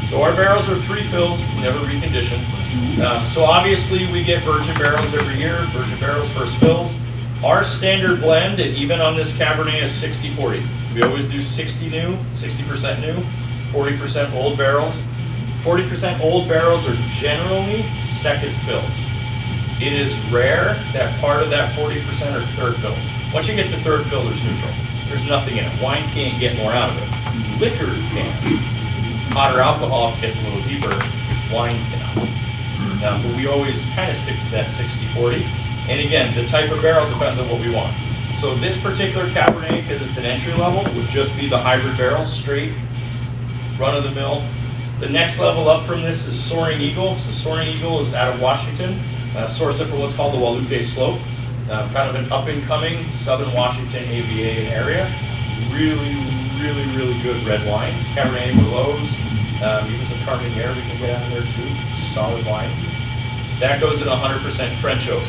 S2: So our barrels are 3 fills, never reconditioned. So obviously we get virgin barrels every year, virgin barrels, first fills. Our standard blend, and even on this Cabernet, is 60-40. We always do 60 new, 60% new, 40% old barrels. 40% old barrels are generally second fills. It is rare that part of that 40% are third fills. Once you get to third fill, there's neutral. There's nothing in it. Wine can't get more out of it. Liquor can. Hotter alcohol gets a little deeper. Wine cannot. But we always kind of stick to that 60-40. And again, the type of barrel depends on what we want. So this particular Cabernet, because it's an entry level, would just be the hybrid barrel, straight, run-of-the-mill. The next level up from this is Soaring Eagle. So Soaring Eagle is out of Washington. Source it for what's called the WVA Slope. Kind of an up-and-coming Southern Washington AVA area. Really good red wines. Cabernet Merlots, even some Carmenere we can get out of there too. Solid wines. That goes in 100% French oak.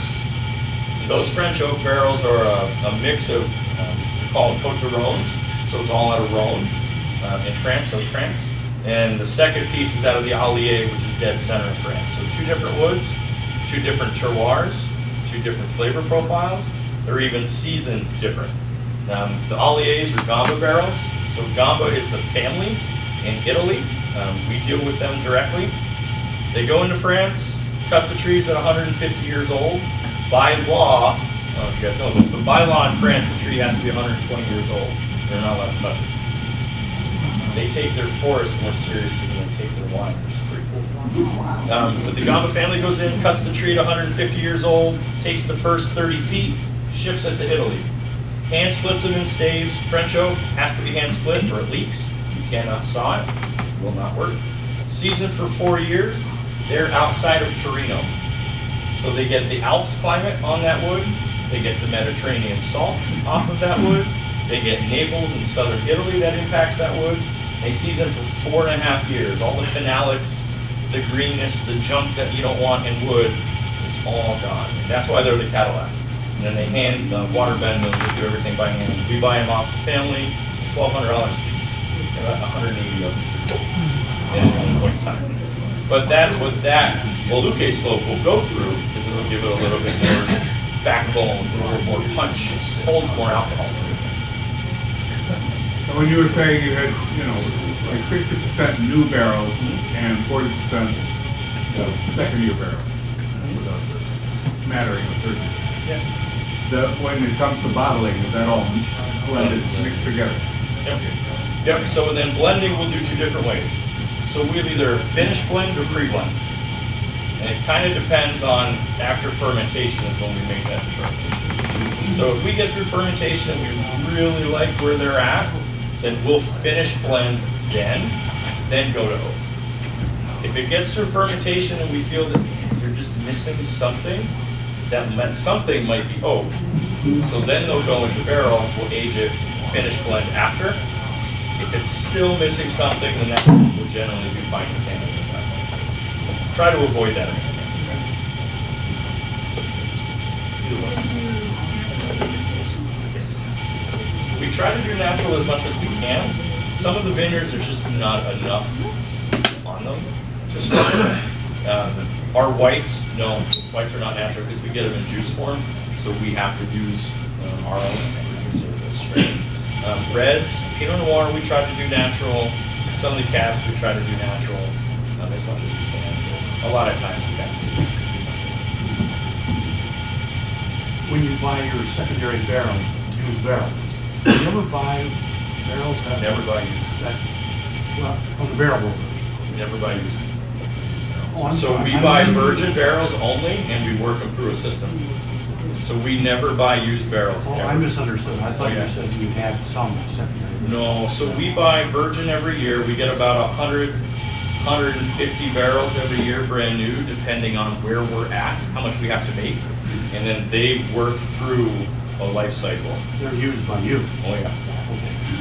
S2: Those French oak barrels are a mix of, we call them Côte de Rhônes, so it's all out of Rhône in France, southern France. And the second piece is out of the Allier, which is dead center in France. So 2 different woods, 2 different terroirs, 2 different flavor profiles. They're even seasoned different. The Alliers are Gamba barrels. So Gamba is the family in Italy. We deal with them directly. They go into France, cut the trees at 150 years old. By law, I don't know if you guys know this, but by law in France, the tree has to be 120 years old. They're not allowed to touch it. They take their forest more seriously than they take their wine, which is pretty cool. But the Gamba family goes in, cuts the tree at 150 years old, takes the first 30 feet, ships it to Italy. Hand splits them in staves. French oak has to be hand split or it leaks. You cannot saw it. It will not work. Seasoned for 4 years. They're outside of Torino. So they get the Alps climate on that wood. They get the Mediterranean salt off of that wood. They get Naples in southern Italy that impacts that wood. They season for 4.5 years. All the phenolics, the greenness, the junk that you don't want in wood is all gone. And that's why they're the Cadillac. And then they hand water bend them, they do everything by hand. We buy them off the family, $1,200 a piece. About 180 of them at any point in time. But that's what that Waluke slope will go through, because it'll give it a little bit more backbone, a little more punch, holds more alcohol.
S9: So when you were saying you had, like 60% new barrels and 40% second year barrels, with a smattering of 30.
S2: Yeah.
S9: When it comes to bottling, is that all blended, mixed together?
S2: Yep. So then blending we'll do 2 different ways. So we'll either finish blend or pre-blend. And it kind of depends on after fermentation is when we make that determination. So if we get through fermentation and we really like where they're at, then we'll finish blend then go to oak. If it gets through fermentation and we feel that you're just missing something, that something might be oak. So then they'll go into barrel, we'll age it, finish blend after. If it's still missing something, then that will generally be fine for cannabis. Try to avoid that. We try to do natural as much as we can. Some of the vineyards, there's just not enough on them to start. Our whites, no, whites are not natural because we get them in juice form, so we have to use our own and use a strain. Reds, Pinot Noir, we try to do natural. Some of the cabs we try to do natural as much as we can. A lot of times we have to do something.
S4: When you buy your secondary barrels, used barrels, do you ever buy barrels that?
S2: Never buy used.
S4: Well, on the barrel holder.
S2: Never buy used.
S4: Oh, I'm
S2: So
S4: sorry.
S2: we buy virgin barrels only, and we work them through a system. So we never buy used barrels.
S4: Oh,
S2: ever.
S4: I misunderstood. I thought
S2: Yeah.
S4: you said you had some secondary.
S2: No, so we buy virgin every year. We get about 150 barrels every year, brand new, depending on where we're at, how much we have to make. And then they work through a life cycle.
S4: They're used by you.
S2: Oh, yeah.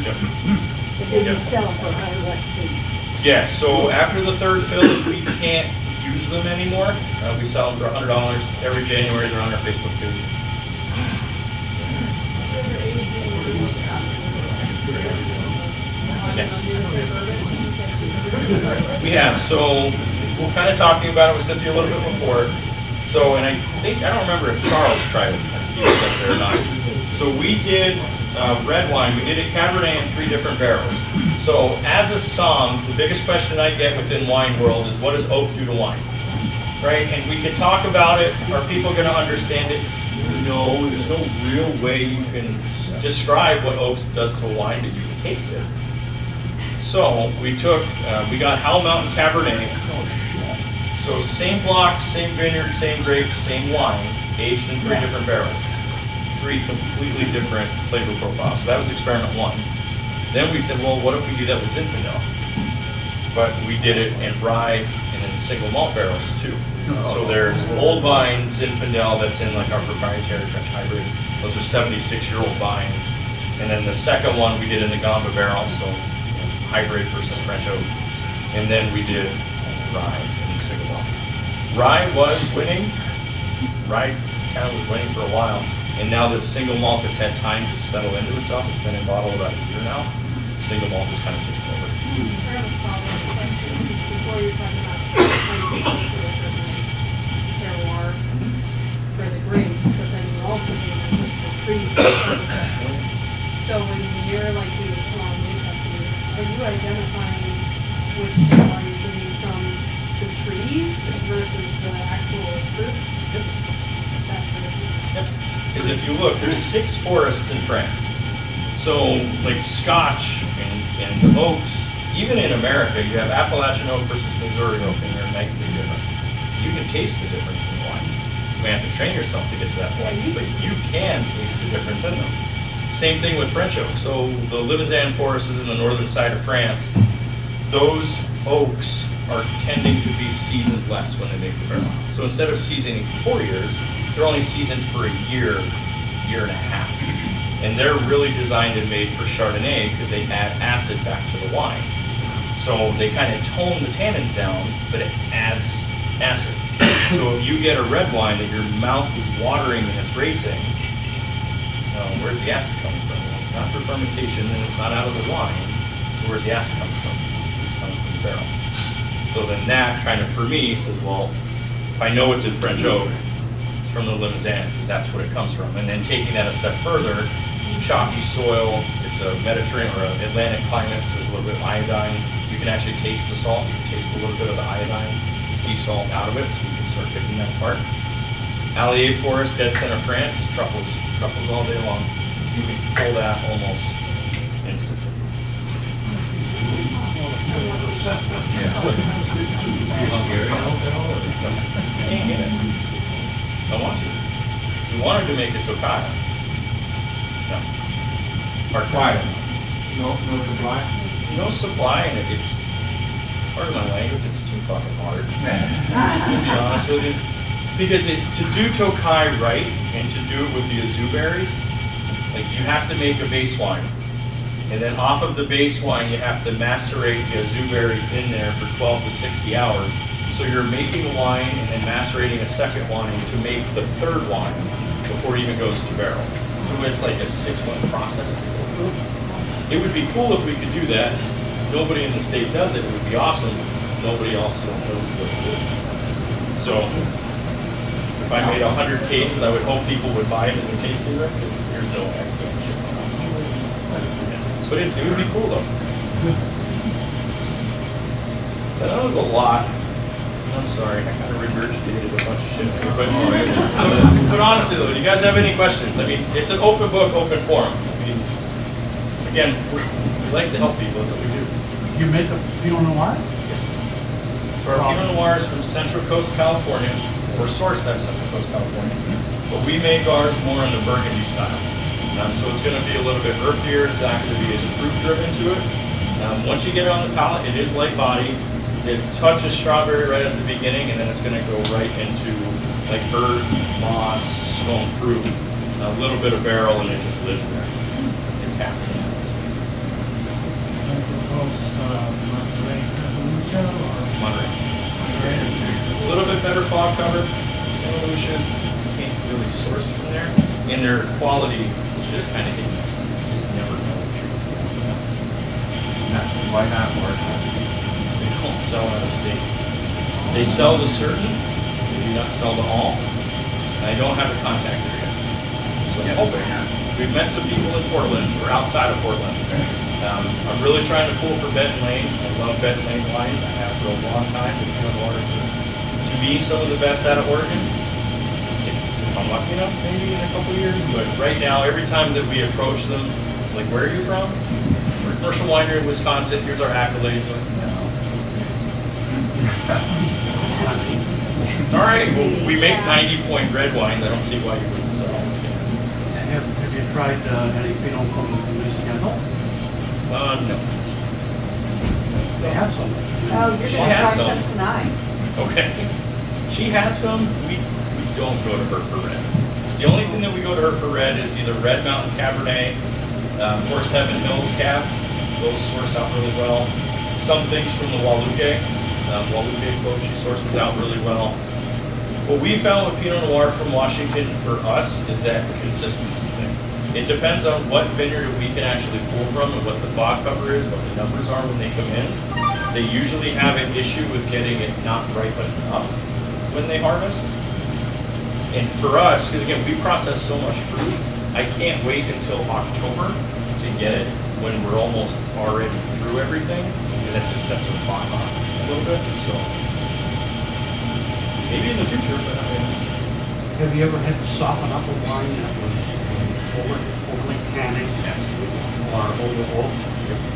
S2: Yep.
S11: And then you sell for higher wax fees.
S2: Yeah, so after the third fill, if we can't use them anymore. We sell them for $100 every January. They're on our Facebook page. Yes. We have. So we're kind of talking about it with Cynthia a little bit before. So, and I don't remember if Charles tried it, if he was up there or not. So we did red wine. We did it Cabernet in 3 different barrels. So as a somm, the biggest question I get within wine world is, what does oak do to wine? Right? And we can talk about it. Are people going to understand it? No, there's no real way you can describe what oak does to a wine, but you can taste it. So we got Howell Mountain Cabernet. So same block, same vineyard, same grapes, same wine, aged in 3 different barrels. 3 completely different flavor profiles. So that was experiment 1. Then we said, well, what if we do that with Zinfandel? But we did it in rye and in single malt barrels too. So there's old vine Zinfandel that's in like our proprietary French hybrid. Those are 76-year-old vines. And then the second one we did in the Gamba barrel, so hybrid versus French oak. And then we did rye and single malt. Rye was winning. Rye kind of was winning for a while. And now that single malt has had time to settle into itself, it's been in bottle about a year now, single malt is kind of taking over.
S8: I have a follow-up question before you're talking about how you can taste the different terroir for the grapes, but then you also see the trees. So when you're like doing small new testing, are you identifying which terroir you're getting from the trees versus the actual fruit?
S2: Yep.
S8: That's what it is.
S2: Yep. Because if you look, there's 6 forests in France. So like Scotch and oaks, even in America, you have Appalachian oak versus Missouri oak, and they're nightly different. You can taste the difference in wine. You may have to train yourself to get to that point, but you can taste the difference in them. Same thing with French oak. So the Limousin forest is in the northern side of France. Those oaks are tending to be seasoned less when they make the barrel. So instead of seasoning for 4 years, they're only seasoned for a year and a half. And they're really designed and made for Chardonnay because they add acid back to the wine. So they kind of tone the tannins down, but it adds acid. So if you get a red wine that your mouth is watering and it's racing, where's the acid coming from? Well, it's not for fermentation and it's not out of the wine. So where's the acid coming from? It's coming from the barrel. So then that kind of, for me, says, well, if I know it's in French oak, it's from the Limousin, because that's what it comes from. And then taking that a step further, chalky soil, it's a Mediterranean or an Atlantic climate, so there's a little bit of iodine. You can actually taste the salt. You can taste a little bit of the iodine, sea salt out of it, so you can start picking that apart. Allier forest, dead center France, truffles all day long. You can pull that almost instantly. You can't get it. Don't want to. We wanted to make it Tokai. No.
S9: Why? No supply?
S2: No supply, and it's, pardon my language, it's too fucking hard. To be honest with you. Because to do Tokai right, and to do it with the azu berries, like you have to make a base wine. And then off of the base wine, you have to macerate the azu berries in there for 12 to 60 hours. So you're making a wine and then macerating a second wine to make the third wine before it even goes to barrel. So it's like a 6-month process to go through. It would be cool if we could do that. Nobody in the state does it. It would be awesome. Nobody else knows what to do. So if I made 100 cases, I would hope people would buy it and would taste it. Because there's no way I can't ship it. But it would be cool though. So that was a lot. I'm sorry, I kind of regurgitated a bunch of shit there. But honestly though, do you guys have any questions? I mean, it's an open book, open forum. I mean, again, we like to help people, that's what we do.
S6: You make a Pinot Noir?
S2: Yes. So our Pinot Noir is from Central Coast, California. We're sourced out of Central Coast, California. But we make ours more in the Burgundy style. So it's going to be a little bit earthier. It's not going to be as fruit driven to it. Once you get it on the palate, it is light body. It touches strawberry right at the beginning, and then it's going to go right into like earth, moss, stone fruit, a little bit of barrel, and it just lives there. It's happening.
S6: Central Coast, Monterey, Monterey.
S2: Monterey. fog cover, St. Lucia's, you can't really source from there, and their quality is just kind of hit and miss. You just never know what you're getting.
S3: Why not work?
S2: They don't sell out of state. They sell to certain, they do not sell to all. I don't have a contact there yet. So I'm hoping. We've met some people in Portland, or outside of Portland. I'm really trying to pull for Benton Lane. I love Benton Lane wines. I have for a long time. The Pinot Noirs are, to me, some of the best out of Oregon. If I'm lucky enough, maybe in a couple of years. But right now, every time that we approach them, like, where are you from? We're a commercial winery in Wisconsin. Here's our accolades. Like, no. All right, well, we make 90-point red wines. I don't see why you wouldn't sell.
S4: Have you tried any Pinot from Michigan?
S2: No.
S4: They have some.
S11: Oh, you're
S2: She
S11: gonna
S2: has
S11: try
S2: some.
S11: some tonight.
S2: Okay. She has some. We don't go to her for red. The only thing that we go to her for red is either Red Mountain Cabernet, Horse Heaven Hills Cab. Those source out really well. Some things from the Waluke. Waluke slope she sources out really well. What we found with Pinot Noir from Washington for us is that consistency thing. It depends on what vineyard we can actually pull from and what the fog cover is, what the numbers are when they come in. They usually have an issue with getting it not ripe enough when they harvest. And for us, because again, we process so much fruit, I can't wait until October to get it when we're almost already through everything, because that just sets our clock off a little bit. So maybe in the future, but I mean,
S4: Have you ever had to soften up a wine that was overly tannic?
S2: absolutely.
S4: Or over oak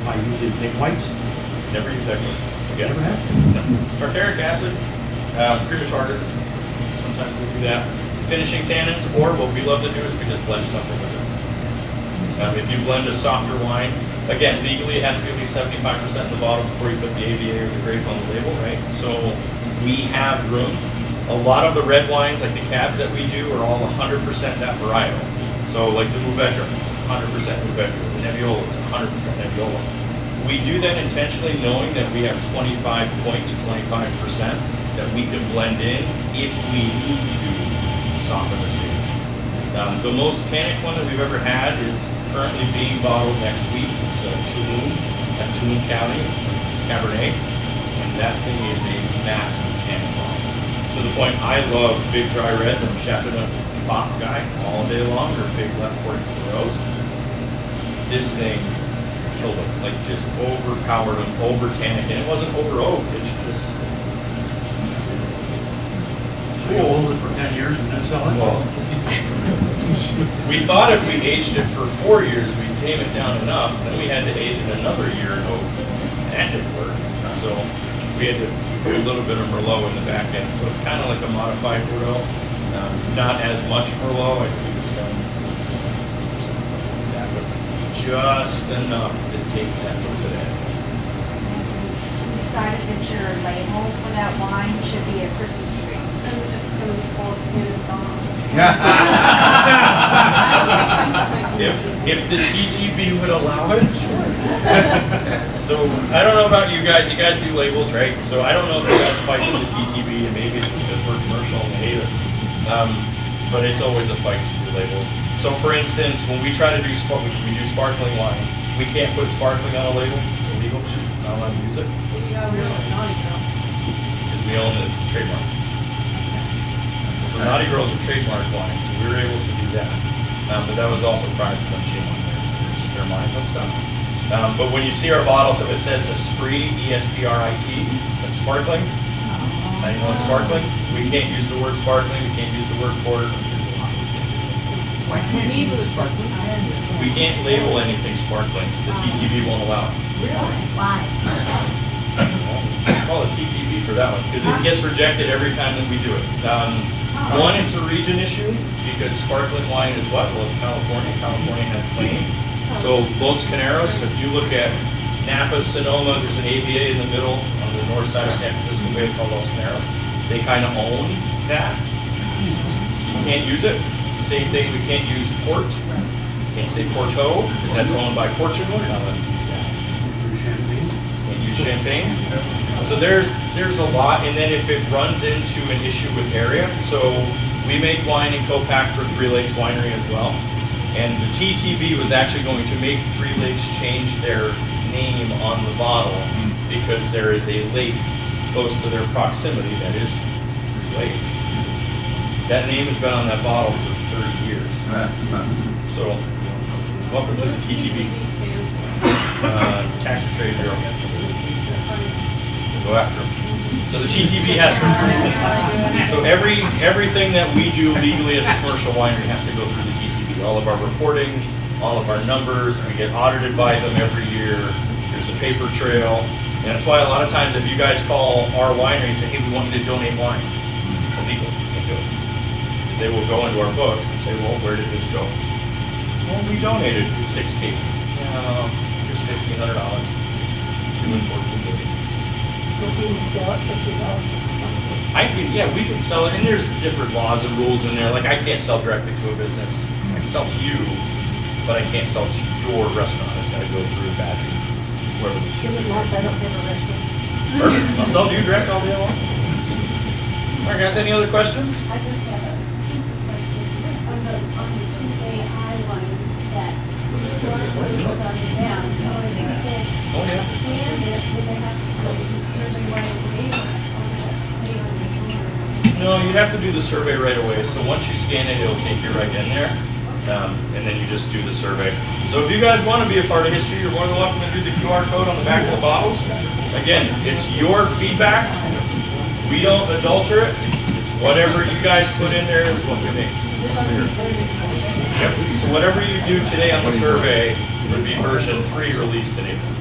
S4: by using big whites?
S2: Never use that one. Yes.
S4: Never have?
S2: No. Tartaric acid, crematartar. Sometimes we do that. Finishing tannins, or what we love to do is we just blend something with it. If you blend a softer wine, again, legally it has to be at least 75% in the bottle before you put the AVA or the grape on the label, right? So we have room. A lot of the red wines, like the cabs that we do, are all 100% that varietal. So like the Mourvedre, it's 100% Mourvedre. The Nebbiolo, it's 100% Nebbiolo. We do that intentionally knowing that we have 25 points or 25% that we can blend in if we need to soften the seal. The most tannic one that we've ever had is currently being bottled next week. It's Tulum at Tulum County. It's Cabernet. And that thing is a massive tannic bottle. To the point I love big dry reds. I'm a Chateauneuf Bach guy all day long, or big left port rows. This thing killed them, like just overpowered them, over tannic, and it wasn't over oak. It's just
S4: So you hold it for 10 years and then sell it?
S2: well. We thought if we aged it for 4 years, we'd tame it down enough. Then we had to age it another year in oak, and that didn't work. So we had to do a little bit of Merlot in the back end. So it's kind of like a modified Bordeaux. Not as much Merlot, I think it's 70%, something like that, but just enough to take that little bit in.
S11: Decided that your label for that wine should be a Christmas tree.
S8: And it's gonna be called Pinot Gone.
S2: If the TTB would allow it, sure. So I don't know about you guys do labels, right? So I don't know if you guys fight with the TTB, and maybe it's just because we're commercial and they hate us. But it's always a fight to do labels. So for instance, when we try to do we do sparkling wine, we can't put sparkling on a label. It's illegal. Not allowed to use it
S8: Yeah, really, naughty girl.
S2: because we own the trademark. So Naughty Girl is a trademark wine, so we were able to do that. But that was also prior to them changing their minds on stuff. But when you see our bottles, if it says Esprit, E-S-P-R-I-T, that's sparkling. Now you know it's sparkling. We can't use the word sparkling. We can't use the word port.
S3: Why can't you use sparkling?
S2: We can't label anything sparkling. The TTB won't allow it.
S11: Really? Why?
S2: Call it TTB for that one because it gets rejected every time that we do it. One, it's a region issue because sparkling wine is what? Well, it's California. California has plain. So Los Caneros, if you look at Napa, Sonoma, there's an AVA in the middle on the north side of San Francisco Bay. It's called Los Caneros. They kind of own that. So you can't use it. It's the same thing. We can't use port. Can't say Porto because that's owned by Portugal. You're not allowed to use that.
S4: Champagne?
S2: Can't use Champagne. So there's a lot, and then if it runs into an issue with area, so we make wine in Copac for Three Lakes Winery as well. And the TTB was actually going to make Three Lakes change their name on the bottle because there is a lake close to their proximity that is Three Lakes. That name has been on that bottle for 30 years. So, welcome to the TTB. Tax and Trade Bureau. Go after them. So the TTB has to approve it. So everything that we do legally as a commercial winery has to go through the TTB. All of our reporting, all of our numbers, we get audited by them every year. There's a paper trail. And that's why a lot of times if you guys call our winery and say, hey, we want you to donate wine, it's illegal. You can't do it. Because they will go into our books and say, well, where did this go? Well, we donated 6 cases. Here's $1,500. Doing 14 days.
S11: Can you sell it for $2?
S2: We can sell it, and there's different laws and rules in there. Like I can't sell directly to a business. I can sell to you, but I can't sell to your restaurant. It's got to go through a batch, whoever the distributor.
S11: Unless I don't have a restaurant.
S2: Perfect. I'll sell to you direct all day long. All right, guys. Any other questions?
S11: I just have a simple question. On the 2AI lines that goes on the down, so they said,
S2: Oh, yeah.
S11: scan it, would they have to go to the survey right away, or that stay on the computer?
S2: No, you have to do the survey right away. So once you scan it, it'll take you right in there, and then you just do the survey. So if you guys want to be a part of history, you're more than welcome to do the QR code on the back of the bottles. Again, it's your feedback. We don't adulter it. It's whatever you guys put in there is what we make. Yep. So whatever you do today on the survey would be version 3 released in April.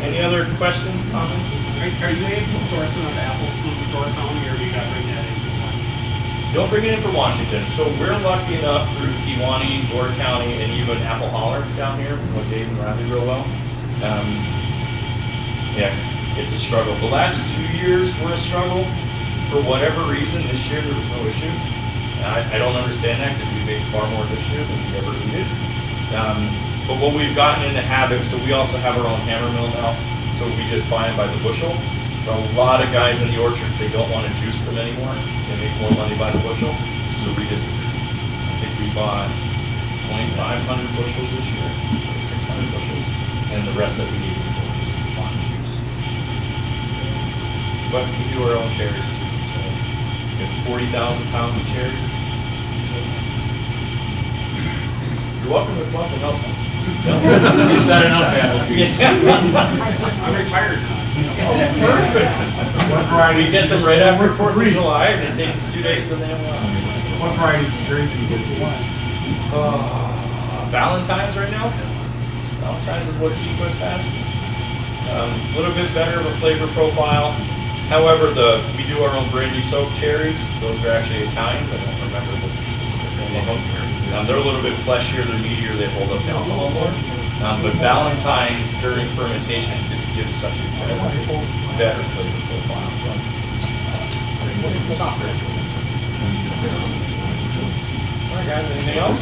S2: Any other questions, comments?
S6: Are you able to source enough apples from Door County, or you got to bring that in from Washington?
S2: Don't bring it in from Washington. So we're lucky enough through Kewanee, Door County, and even Apple Holler down here, what Dave and Riley real well. It's a struggle. The last 2 years were a struggle. For whatever reason, this year there was no issue. I don't understand that because we made far more this year than we ever needed. But what we've gotten in the habit, so we also have our own hammer mill now, so we just buy them by the bushel. But a lot of guys in the orchards, they don't want to juice them anymore. They make more money by the bushel. So I think we bought 2,500 bushels this year, 2,600 bushels, and the rest that we need to just bought and juice. But we do our own cherries too. So we have 40,000 pounds of cherries. You're welcome to come up and help.
S4: Is that enough, Anthony?
S2: I'm retired now. Perfect.
S4: What varieties?
S2: We get them right after 4th of July, and it takes us 2 days to nail them.
S4: What varieties of cherries do you get?
S2: Valentine's right now. Valentine's is what Sequest has. A little bit better of a flavor profile. However, we do our own brandy soaked cherries. Those are actually Italians. I don't remember the specific name of them. They're a little bit fleshier, they're meatier, they hold up the alcohol more. But Valentine's during fermentation just gives such a better flavor profile. All right, guys, anything else?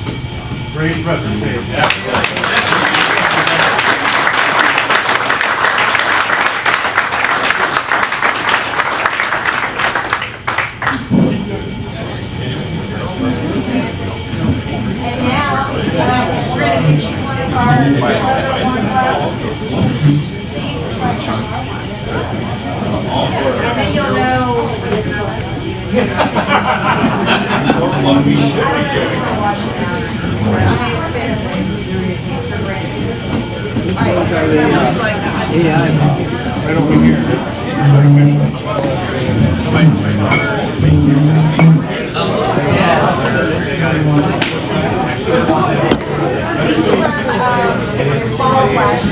S4: Great presentation.
S11: And now, we're going to get you one of our and then you'll know this one.
S2: Or what we should be doing.
S4: Right over here.
S11: Fall last